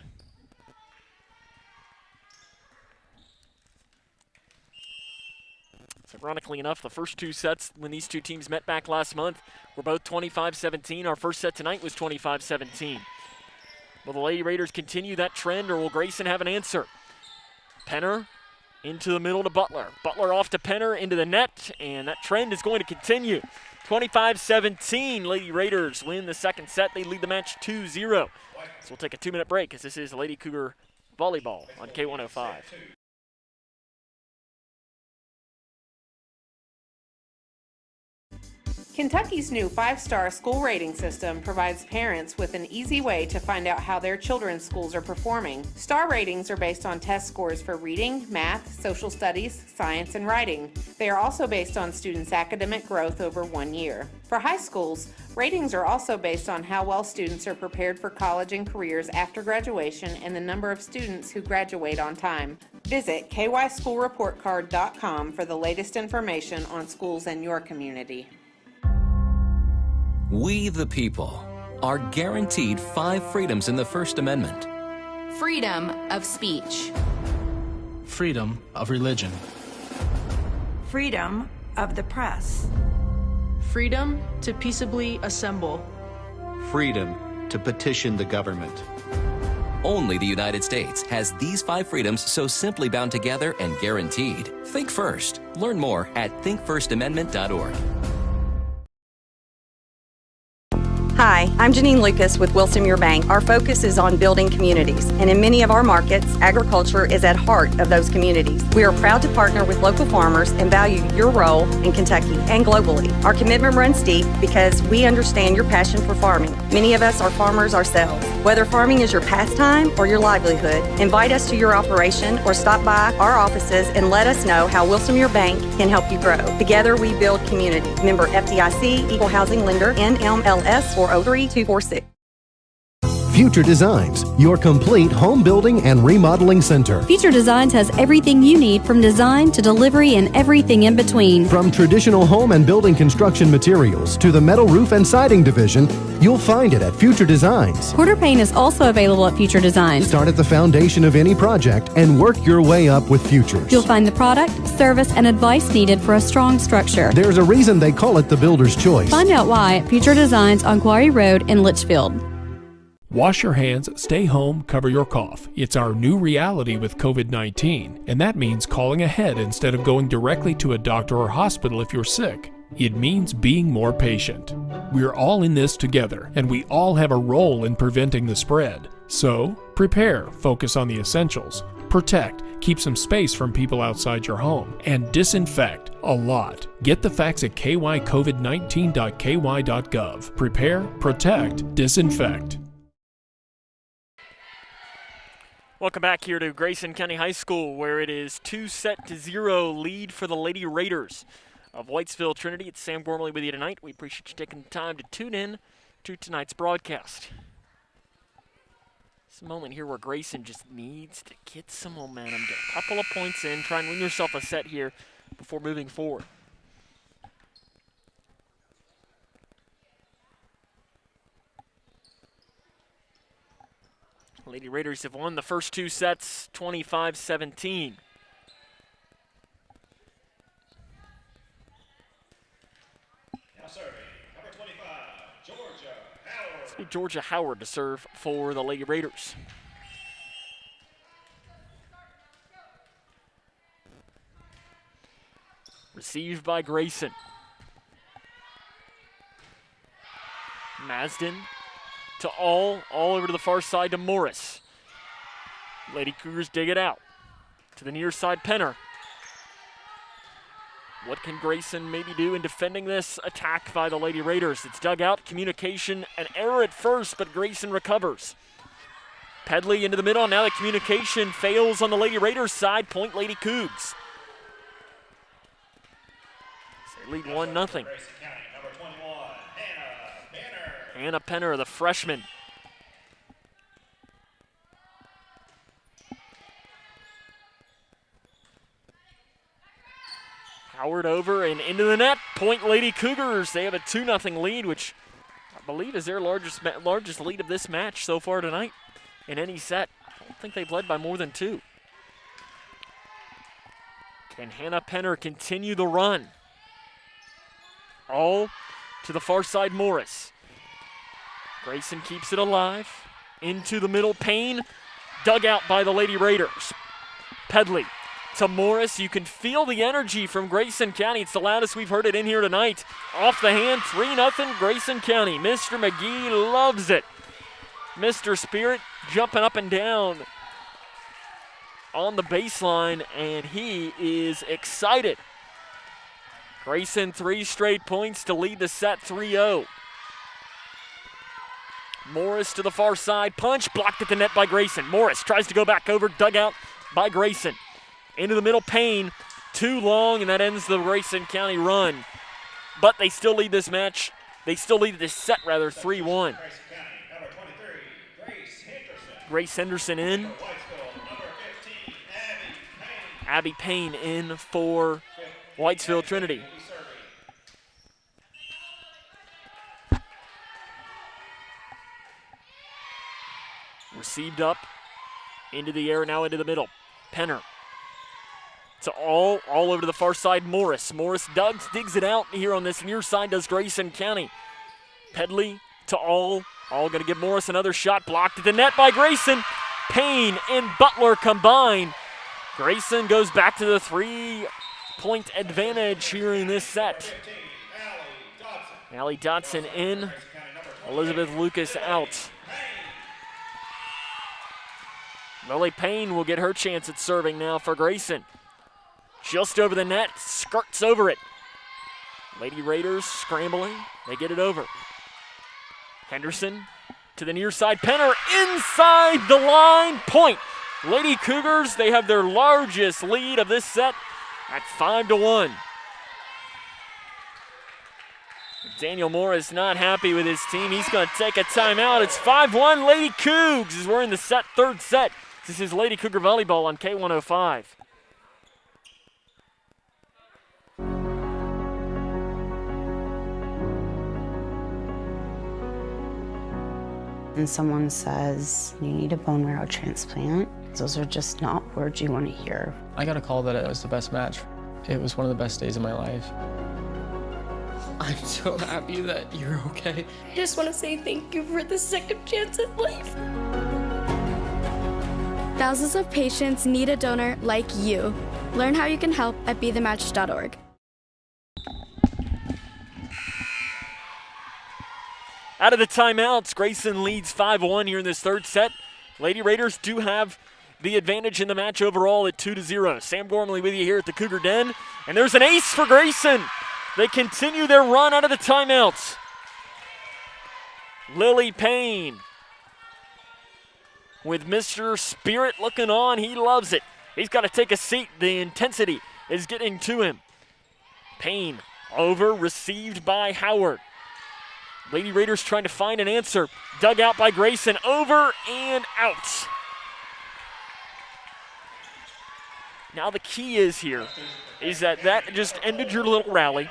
Speaker 1: Ironically enough, the first 2 sets when these 2 teams met back last month were both 25-17. Our first set tonight was 25-17. Will the Lady Raiders continue that trend, or will Grayson have an answer? Penner into the middle to Butler. Butler off to Penner into the net, and that trend is going to continue. 25-17, Lady Raiders win the second set. They lead the match 2-0. So we'll take a 2-minute break as this is Lady Cougar Volleyball on K105.
Speaker 20: Kentucky's new 5-star school rating system provides parents with an easy way to find out how their children's schools are performing. Star ratings are based on test scores for reading, math, social studies, science, and writing. They are also based on students' academic growth over 1 year. For high schools, ratings are also based on how well students are prepared for college and careers after graduation and the number of students who graduate on time. Visit kyschoolreportcard.com for the latest information on schools in your community.
Speaker 21: We, the people, are guaranteed 5 freedoms in the First Amendment.
Speaker 22: Freedom of speech.
Speaker 23: Freedom of religion.
Speaker 24: Freedom of the press.
Speaker 25: Freedom to peaceably assemble.
Speaker 26: Freedom to petition the government.
Speaker 21: Only the United States has these 5 freedoms so simply bound together and guaranteed. Think first. Learn more at thinkfirstamendment.org.
Speaker 2: Hi, I'm Janine Lucas with Wilson Muir Bank. Our focus is on building communities, and in many of our markets, agriculture is at heart of those communities. We are proud to partner with local farmers and value your role in Kentucky and globally. Our commitment runs deep because we understand your passion for farming. Many of us are farmers ourselves. Whether farming is your pastime or your livelihood, invite us to your operation or stop by our offices and let us know how Wilson Muir Bank can help you grow. Together we build community. Member FDIC, Equal Housing Lender, NMLS 403246.
Speaker 3: Future Designs, your complete home building and remodeling center.
Speaker 4: Future Designs has everything you need from design to delivery and everything in between.
Speaker 3: From traditional home and building construction materials to the metal roof and siding division, you'll find it at Future Designs.
Speaker 4: Quarter paint is also available at Future Designs.
Speaker 3: Start at the foundation of any project and work your way up with Futures.
Speaker 4: You'll find the product, service, and advice needed for a strong structure.
Speaker 3: There's a reason they call it the builder's choice.
Speaker 4: Find out why at Future Designs on Quarry Road in Litchfield.
Speaker 5: Wash your hands, stay home, cover your cough. It's our new reality with COVID-19, and that means calling ahead instead of going directly to a doctor or hospital if you're sick. It means being more patient. We're all in this together, and we all have a role in preventing the spread. So, prepare, focus on the essentials, protect, keep some space from people outside your home, and disinfect a lot. Get the facts at kycovid19.ky.gov. Prepare, protect, disinfect.
Speaker 1: Welcome back here to Grayson County High School, where it is 2-0 lead for the Lady Raiders of Whitesville Trinity. It's Sam Gormley with you tonight. We appreciate you taking the time to tune in to tonight's broadcast. It's a moment here where Grayson just needs to get some momentum, get a couple of points in, try and win yourself a set here before moving forward. Lady Raiders have won the first 2 sets, 25-17.
Speaker 16: Now serving, number 25, Georgia Howard.
Speaker 1: It's Georgia Howard to serve for the Lady Raiders. Received by Grayson. Masden to all over to the far side to Morris. Lady Cougars dig it out. To the near side, Penner. What can Grayson maybe do in defending this attack by the Lady Raiders? It's dug out, communication, an error at first, but Grayson recovers. Pedley into the middle, now the communication fails on the Lady Raiders side, point Lady Cougs. So they lead 1-0. Hannah Penner, the freshman. Howard over and into the net. Point Lady Cougars. They have a 2-0 lead, which I believe is their largest lead of this match so far tonight in any set. I don't think they've led by more than 2. Can Hannah Penner continue the run? All to the far side, Morris. Grayson keeps it alive. Into the middle, Payne. Dug out by the Lady Raiders. Pedley to Morris. You can feel the energy from Grayson County. It's the loudest we've heard it in here tonight. Off the hand, 3-0 Grayson County. Mr. McGee loves it. Mr. Spirit jumping up and down on the baseline, and he is excited. Grayson 3 straight points to lead the set 3-0. Morris to the far side, punch, blocked at the net by Grayson. Morris tries to go back over, dug out by Grayson. Into the middle, Payne, too long, and that ends the Grayson County run. But they still lead this match. They still lead this set, rather, 3-1. Grace Henderson in. Abby Payne in for Whitesville Trinity. Received up into the air, now into the middle. Penner to all over to the far side. Morris digs it out here on this near side, does Grayson County. Pedley to all going to give Morris another shot, blocked at the net by Grayson. Payne and Butler combine. Grayson goes back to the 3-point advantage here in this set. Allie Dotson in, Elizabeth Lucas out. Lily Payne will get her chance at serving now for Grayson. Just over the net, skirts over it. Lady Raiders scrambling, they get it over. Henderson to the near side, Penner inside the line, point. Lady Cougars, they have their largest lead of this set at 5-1. Daniel Morris not happy with his team. He's going to take a timeout. It's 5-1 Lady Cougs as we're in the third set. This is Lady Cougar Volleyball on K105.
Speaker 6: And someone says, you need a bone marrow transplant, those are just not words you want to hear.
Speaker 7: I got a call that it was the best match. It was one of the best days of my life. I'm so happy that you're okay.
Speaker 8: I just want to say thank you for the second chance at life. Thousands of patients need a donor like you. Learn how you can help at BeTheMatch.org.
Speaker 1: Out of the timeouts, Grayson leads 5-1 here in this third set. Lady Raiders do have the advantage in the match overall at 2-0. Sam Gormley with you here at the Cougar Den. And there's an ace for Grayson. They continue their run out of the timeouts. Lily Payne with Mr. Spirit looking on. He loves it. He's got to take a seat. The intensity is getting to him. Payne over, received by Howard. Lady Raiders trying to find an answer. Dug out by Grayson, over and out. Now the key is here is that just ended your little rally.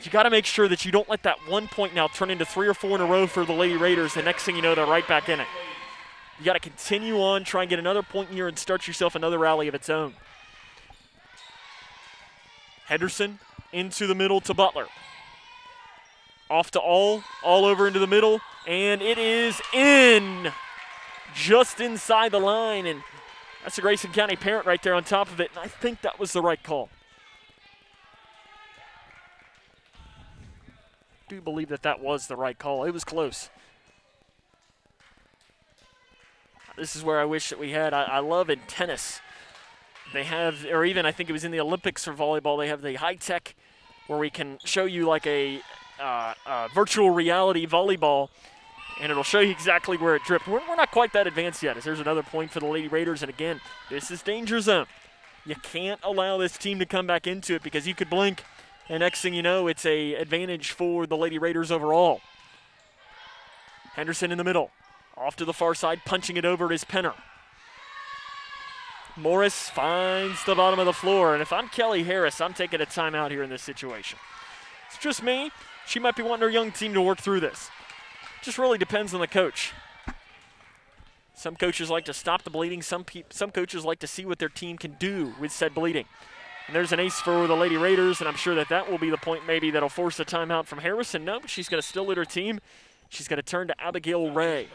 Speaker 1: You got to make sure that you don't let that 1 point now turn into 3 or 4 in a row for the Lady Raiders. The next thing you know, they're right back in it. You got to continue on, try and get another point here and start yourself another rally of its own. Henderson into the middle to Butler. Off to all over into the middle, and it is in, just inside the line, and that's a Grayson County parent right there on top of it, and I think that was the right call. I do believe that was the right call. It was close. This is where I wish that we had, I love in tennis, they have, or even I think it was in the Olympics for volleyball, they have the high tech where we can show you like a virtual reality volleyball, and it'll show you exactly where it dripped. We're not quite that advanced yet, as there's another point for the Lady Raiders, and again, this is danger zone. You can't allow this team to come back into it because you could blink, and next thing you know, it's a advantage for the Lady Raiders overall. Henderson in the middle. Off to the far side, punching it over is Penner. Morris finds the bottom of the floor, and if I'm Kelly Harris, I'm taking a timeout here in this situation. It's just me. She might be wanting her young team to work through this. Just really depends on the coach. Some coaches like to stop the bleeding. Some coaches like to see what their team can do with said bleeding. And there's an ace for the Lady Raiders, and I'm sure that will be the point maybe that'll force a timeout from Harrison. No, she's going to still lead her team. She's going to turn to Abigail Ray.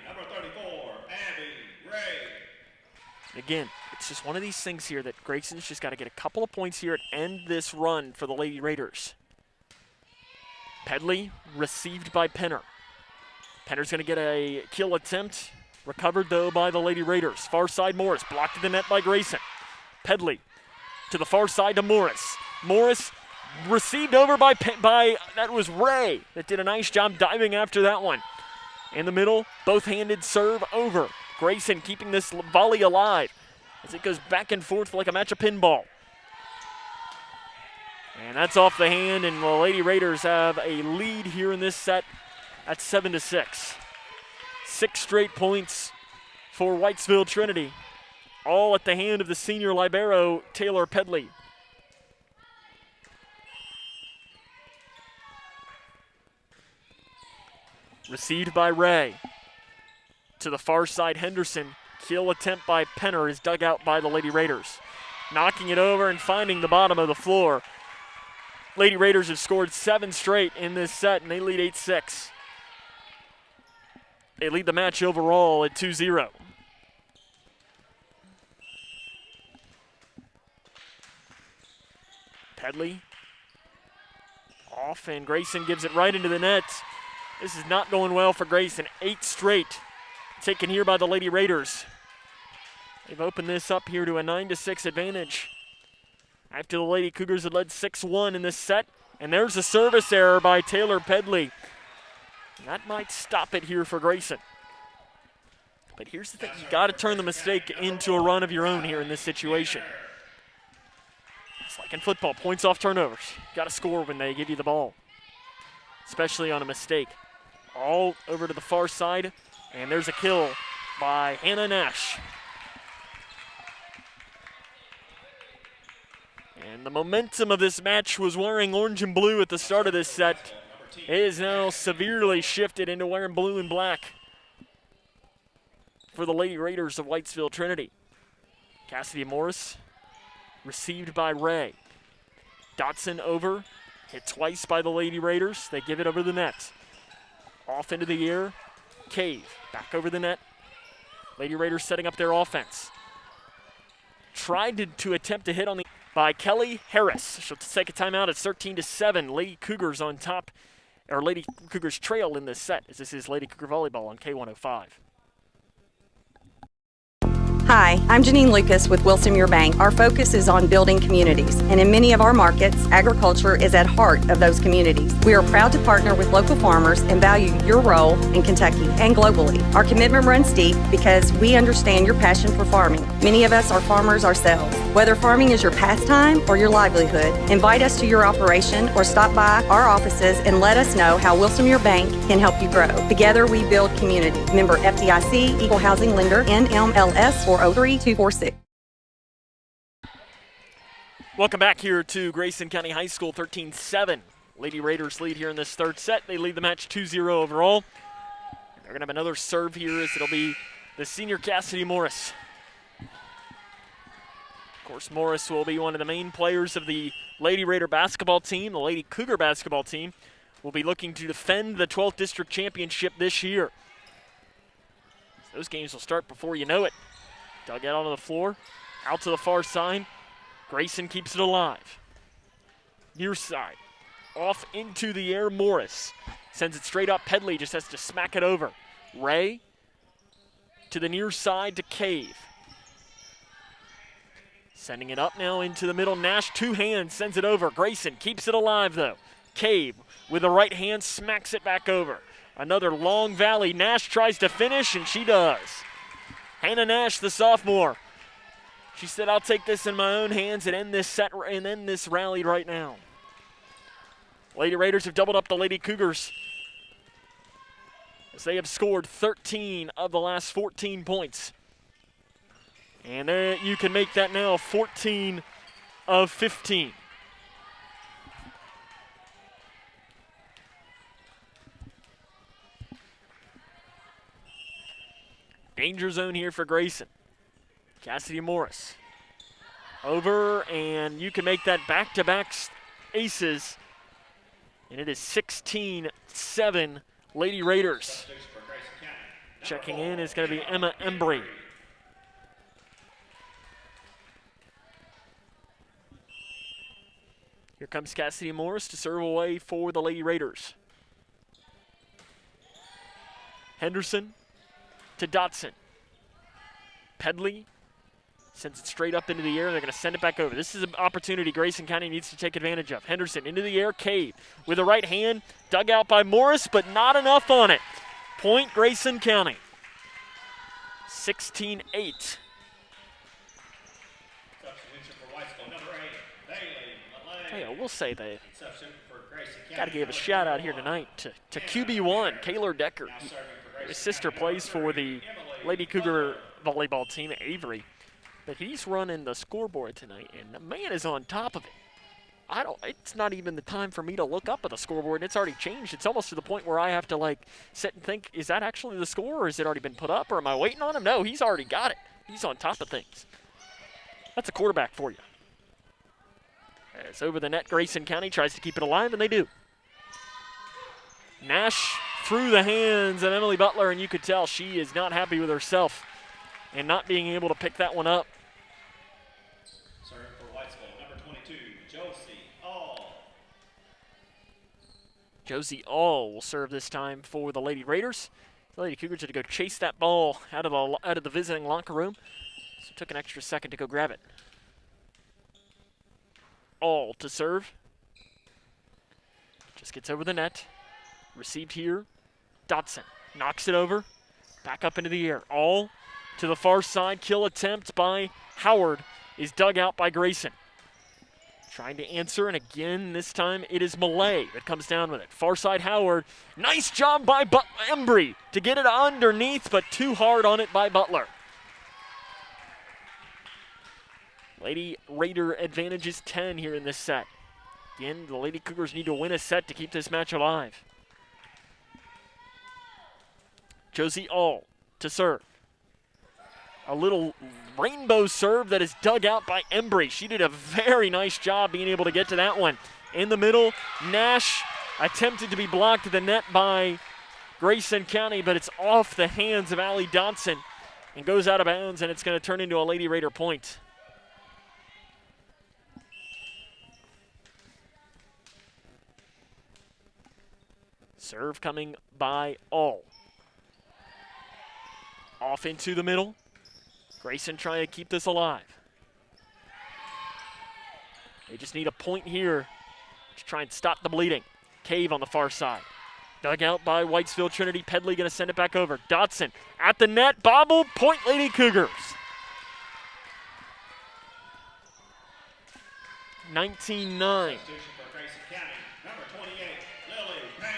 Speaker 16: Number 34, Abby Ray.
Speaker 1: Again, it's just one of these things here that Grayson's just got to get a couple of points here and end this run for the Lady Raiders. Pedley received by Penner. Penner's going to get a kill attempt. Recovered, though, by the Lady Raiders. Far side Morris, blocked to the net by Grayson. Pedley to the far side to Morris. Morris received over by that was Ray that did a nice job diving after that one. In the middle, both-handed serve over. Grayson keeping this volley alive as it goes back and forth like a match of pinball. And that's off the hand, and the Lady Raiders have a lead here in this set at 7-6. 6 straight points for Whitesville Trinity, all at the hand of the senior libero, Taylor Pedley. Received by Ray. To the far side, Henderson. Kill attempt by Penner is dug out by the Lady Raiders. Knocking it over and finding the bottom of the floor. Lady Raiders have scored 7 straight in this set, and they lead 8-6. They lead the match overall at 2-0. Pedley off, and Grayson gives it right into the net. This is not going well for Grayson. 8 straight taken here by the Lady Raiders. They've opened this up here to a 9-6 advantage after the Lady Cougars had led 6-1 in this set. And there's a service error by Taylor Pedley. That might stop it here for Grayson. But here's the thing, you got to turn the mistake into a run of your own here in this situation. It's like in football, points off turnovers. Got to score when they give you the ball, especially on a mistake. All over to the far side, and there's a kill by Hannah Nash. And the momentum of this match was wearing orange and blue at the start of this set. It is now severely shifted into wearing blue and black for the Lady Raiders of Whitesville Trinity. Cassidy Morris received by Ray. Dotson over, hit twice by the Lady Raiders. They give it over the net. Off into the air, Cave, back over the net. Lady Raiders setting up their offense. Tried to attempt to hit on the by Kelly Harris. She'll take a timeout at 13-7. Lady Cougars on top, or Lady Cougars trail in this set, as this is Lady Cougar Volleyball on K105.
Speaker 2: Hi, I'm Janine Lucas with Wilson Muir Bank. Our focus is on building communities, and in many of our markets, agriculture is at heart of those communities. We are proud to partner with local farmers and value your role in Kentucky and globally. Our commitment runs deep because we understand your passion for farming. Many of us are farmers ourselves. Whether farming is your pastime or your livelihood, invite us to your operation or stop by our offices and let us know how Wilson Muir Bank can help you grow. Together we build community. Member FDIC, Equal Housing Lender, NMLS 403246.
Speaker 1: Welcome back here to Grayson County High School, 13-7. Lady Raiders lead here in this third set. They lead the match 2-0 overall. They're going to have another serve here as it'll be the senior Cassidy Morris. Of course, Morris will be one of the main players of the Lady Raider basketball team. The Lady Cougar basketball team will be looking to defend the 12th District Championship this year. Those games will start before you know it. Dug out onto the floor, out to the far side. Grayson keeps it alive. Near side, off into the air, Morris. Sends it straight up, Pedley just has to smack it over. Ray to the near side to Cave. Sending it up now into the middle, Nash, 2 hands, sends it over. Grayson keeps it alive though. Cave with the right hand smacks it back over. Another long volley, Nash tries to finish and she does. Hannah Nash, the sophomore. She said, I'll take this in my own hands and end this set and end this rally right now. Lady Raiders have doubled up the Lady Cougars as they have scored 13 of the last 14 points. And there you can make that now 14 of 15. Danger zone here for Grayson. Cassidy Morris. Over, and you can make that back-to-back aces. And it is 16-7 Lady Raiders. Checking in is going to be Emma Embry. Here comes Cassidy Morris to serve away for the Lady Raiders. Henderson to Dotson. Pedley Sends it straight up into the air, and they're going to send it back over. This is an opportunity Grayson County needs to take advantage of. Henderson into the air, Cave with the right hand, dug out by Morris, but not enough on it. Point Grayson County. 16-8.
Speaker 16: Substitution for Whitesville, number 8, Bailey.
Speaker 1: Hey, I will say they
Speaker 16: Substitution for Grayson County.
Speaker 1: got to give a shout out here tonight to QB1, Kaylor Decker. His sister plays for the Lady Cougar volleyball team at Avery. But he's running the scoreboard tonight, and the man is on top of it. It's not even the time for me to look up at the scoreboard, and it's already changed. It's almost to the point where I have to, like, sit and think, is that actually the score, or has it already been put up, or am I waiting on him? No, he's already got it. He's on top of things. That's a quarterback for you. As over the net, Grayson County tries to keep it alive, and they do. Nash through the hands of Emily Butler, and you could tell she is not happy with herself and not being able to pick that one up.
Speaker 16: Serve for Whitesville, number 22, Josie All.
Speaker 1: Josie All will serve this time for the Lady Raiders. The Lady Cougars had to go chase that ball out of the visiting locker room, so it took an extra second to go grab it. All to serve. Just gets over the net. Received here. Dotson knocks it over. Back up into the air. All to the far side. Kill attempt by Howard is dug out by Grayson. Trying to answer, and again, this time it is Millay that comes down with it. Far side Howard. Nice job by Embry to get it underneath, but too hard on it by Butler. Lady Raider advantage is 10 here in this set. Again, the Lady Cougars need to win a set to keep this match alive. Josie All to serve. A little rainbow serve that is dug out by Embry. She did a very nice job being able to get to that one. In the middle, Nash attempted to be blocked at the net by Grayson County, but it's off the hands of Allie Dotson and goes out of bounds, and it's going to turn into a Lady Raider point. Serve coming by All. Off into the middle. Grayson trying to keep this alive. They just need a point here to try and stop the bleeding. Cave on the far side. Dug out by Whitesville Trinity. Pedley going to send it back over. Dotson at the net. Bobbled. Point Lady Cougars. 19-9.
Speaker 16: Substitution for Grayson County, number 28, Lily Payne.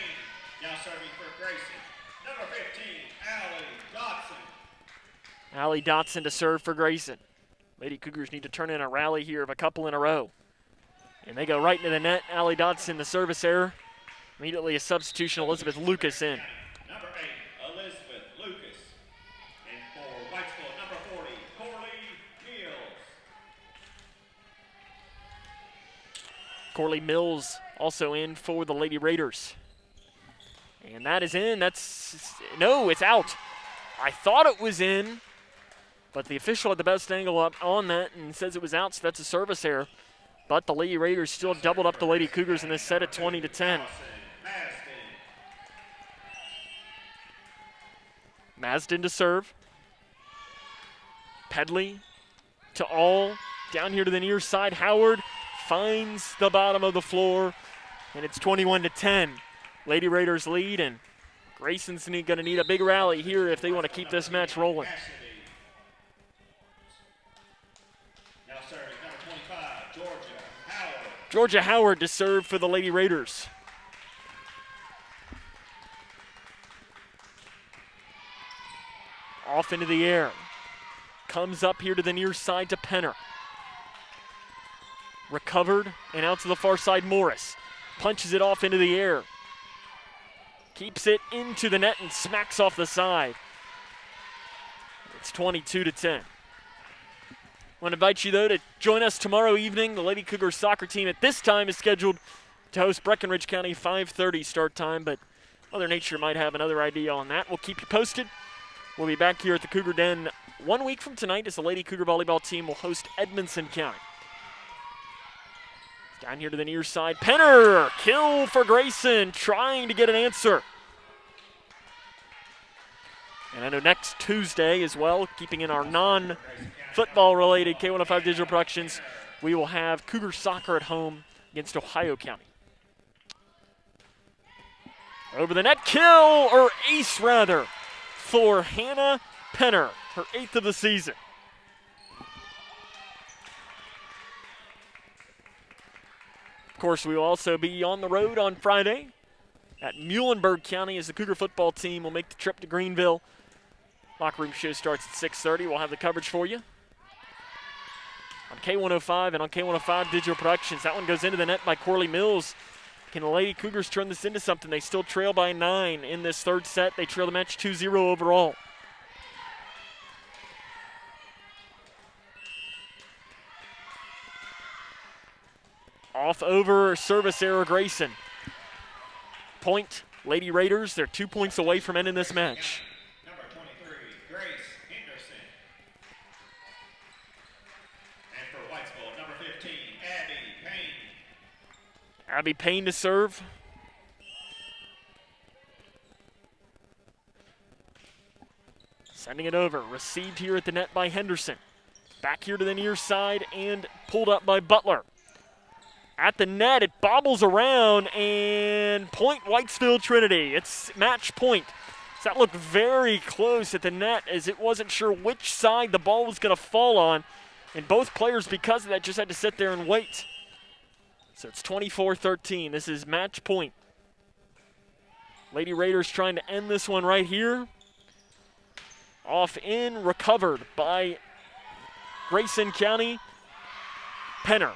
Speaker 16: Now serving for Grayson, number 15, Allie Dotson.
Speaker 1: Allie Dotson to serve for Grayson. Lady Cougars need to turn in a rally here of a couple in a row. And they go right into the net. Allie Dotson, the service error. Immediately a substitution, Elizabeth Lucas in.
Speaker 16: Number 8, Elizabeth Lucas. And for Whitesville, number 40, Corley Mills.
Speaker 1: Corley Mills also in for the Lady Raiders. And that is in. No, it's out. I thought it was in, but the official had the best angle up on that and says it was out, so that's a service error. But the Lady Raiders still doubled up the Lady Cougars in this set at 20-10. Masden to serve. Pedley to All. Down here to the near side. Howard finds the bottom of the floor, and it's 21-10. Lady Raiders lead, and Grayson's going to need a big rally here if they want to keep this match rolling.
Speaker 16: Now serving number 25, Georgia Howard.
Speaker 1: Georgia Howard to serve for the Lady Raiders. Off into the air. Comes up here to the near side to Penner. Recovered and out to the far side, Morris. Punches it off into the air. Keeps it into the net and smacks off the side. It's 22-10. I want to invite you, though, to join us tomorrow evening. The Lady Cougar soccer team at this time is scheduled to host Breckenridge County, 5:30 start time, but Mother Nature might have another idea on that. We'll keep you posted. We'll be back here at the Cougar Den 1 week from tonight as the Lady Cougar volleyball team will host Edmondson County. Down here to the near side. Penner, kill for Grayson, trying to get an answer. And I know next Tuesday as well, keeping in our non-football related K105 digital productions, we will have Cougar soccer at home against Ohio County. Over the net, kill, or ace rather, for Hannah Penner, her 8th of the season. Of course, we will also be on the road on Friday at Muhlenberg County as the Cougar football team will make the trip to Greenville. Locker room show starts at 6:30. We'll have the coverage for you on K105 and on K105 Digital Productions. That one goes into the net by Corley Mills. Can the Lady Cougars turn this into something? They still trail by 9 in this third set. They trail the match 2-0 overall. Off over, service error, Grayson. Point, Lady Raiders. They're 2 points away from ending this match.
Speaker 16: Number 23, Grace Henderson. And for Whitesville, number 15, Abby Payne.
Speaker 1: Abby Payne to serve. Sending it over, received here at the net by Henderson. Back here to the near side and pulled up by Butler. At the net, it bobbles around, and point Whitesville Trinity. It's match point. So that looked very close at the net as it wasn't sure which side the ball was going to fall on. And both players, because of that, just had to sit there and wait. So it's 24-13. This is match point. Lady Raiders trying to end this one right here. Off in, recovered by Grayson County. Penner.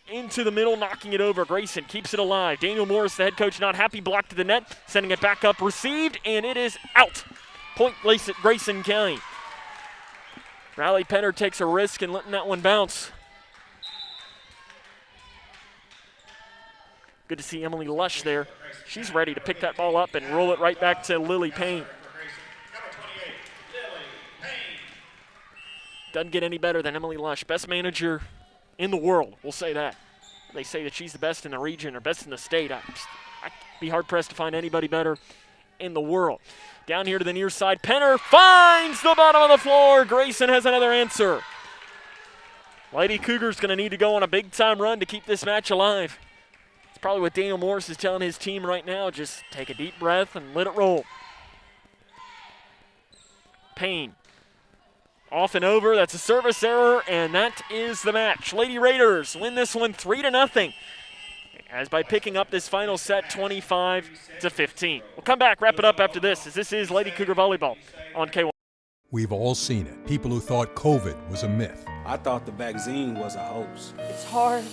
Speaker 1: Into the middle, knocking it over. Grayson keeps it alive. Daniel Morris, the head coach, not happy. Blocked to the net, sending it back up. Received, and it is out. Point Grayson County. Riley Penner takes a risk and letting that one bounce. Good to see Emily Lush there. She's ready to pick that ball up and roll it right back to Lily Payne. Doesn't get any better than Emily Lush. Best manager in the world, we'll say that. They say that she's the best in the region or best in the state. I'd be hard-pressed to find anybody better in the world. Down here to the near side, Penner finds the bottom of the floor. Grayson has another answer. Lady Cougars going to need to go on a big-time run to keep this match alive. It's probably what Daniel Morris is telling his team right now. Just take a deep breath and let it roll. Payne. Off and over, that's a service error, and that is the match. Lady Raiders win this one 3-0, as by picking up this final set 25-15. We'll come back, wrap it up after this, as this is Lady Cougar Volleyball on K1.
Speaker 9: We've all seen it. People who thought COVID was a myth.
Speaker 10: I thought the vaccine was a hoax.
Speaker 11: It's hard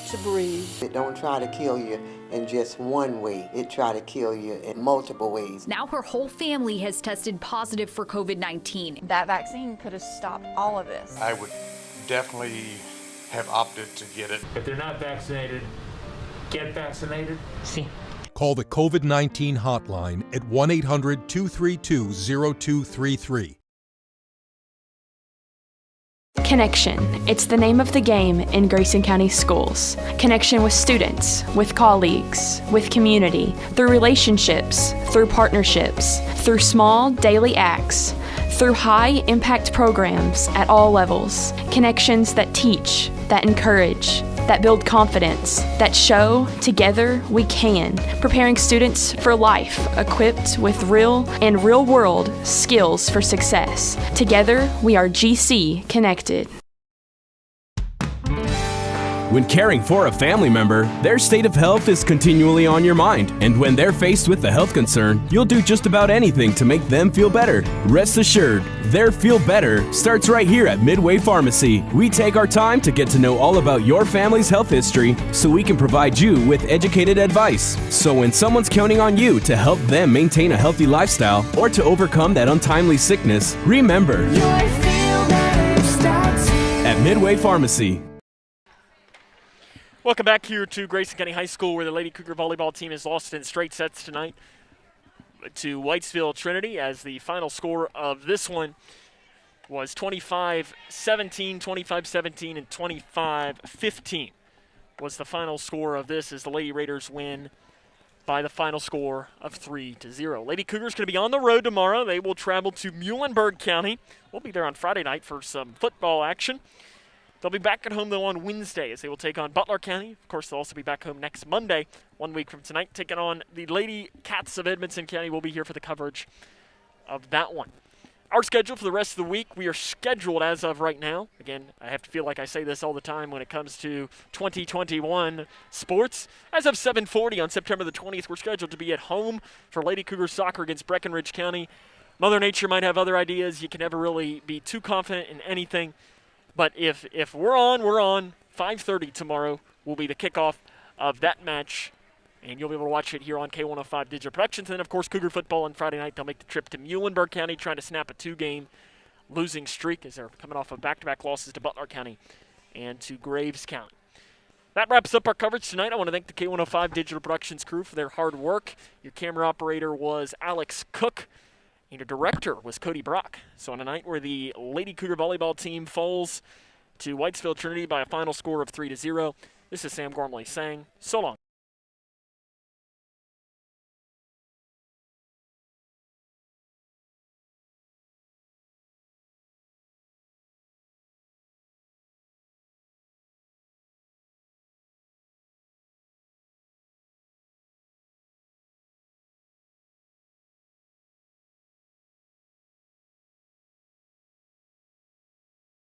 Speaker 11: to breathe. It don't try to kill you in just one way. It try to kill you in multiple ways.
Speaker 12: Now her whole family has tested positive for COVID-19.
Speaker 13: That vaccine could have stopped all of this.
Speaker 14: I would definitely have opted to get it.
Speaker 15: If they're not vaccinated, get vaccinated. See.
Speaker 9: Call the COVID-19 hotline at 1-800-232-0233.
Speaker 17: Connection. It's the name of the game in Grayson County schools. Connection with students, with colleagues, with community, through relationships, through partnerships, through small daily acts, through high-impact programs at all levels. Connections that teach, that encourage, that build confidence, that show together we can, preparing students for life, equipped with real and real-world skills for success. Together, we are GC Connected.
Speaker 18: When caring for a family member, their state of health is continually on your mind. And when they're faced with a health concern, you'll do just about anything to make them feel better. Rest assured, their feel better starts right here at Midway Pharmacy. We take our time to get to know all about your family's health history so we can provide you with educated advice. So when someone's counting on you to help them maintain a healthy lifestyle or to overcome that untimely sickness, remember, your feel better starts here at Midway Pharmacy.
Speaker 1: Welcome back here to Grayson County High School, where the Lady Cougar volleyball team has lost in straight sets tonight to Whitesville Trinity, as the final score of this one was 25-17, 25-17, and 25-15 was the final score of this, as the Lady Raiders win by the final score of 3-0. Lady Cougars going to be on the road tomorrow. They will travel to Muhlenberg County. We'll be there on Friday night for some football action. They'll be back at home, though, on Wednesday as they will take on Butler County. Of course, they'll also be back home next Monday, 1 week from tonight, taking on the Lady Cats of Edmonson County. We'll be here for the coverage of that one. Our schedule for the rest of the week, we are scheduled as of right now. Again, I have to feel like I say this all the time when it comes to 2021 sports. As of 7:40 on September the 20th, we're scheduled to be at home for Lady Cougar soccer against Breckenridge County. Mother Nature might have other ideas. You can never really be too confident in anything. But if we're on, we're on. 5:30 tomorrow will be the kickoff of that match. And you'll be able to watch it here on K105 Digital Productions. And then, of course, Cougar football on Friday night. They'll make the trip to Muhlenberg County, trying to snap a 2-game losing streak as they're coming off of back-to-back losses to Butler County and to Graves County. That wraps up our coverage tonight. I want to thank the K105 Digital Productions crew for their hard work. Your camera operator was Alex Cook, and your director was Cody Brock. So on a night where the Lady Cougar volleyball team falls to Whitesville Trinity by a final score of 3-0, this is Sam Gormley saying so long.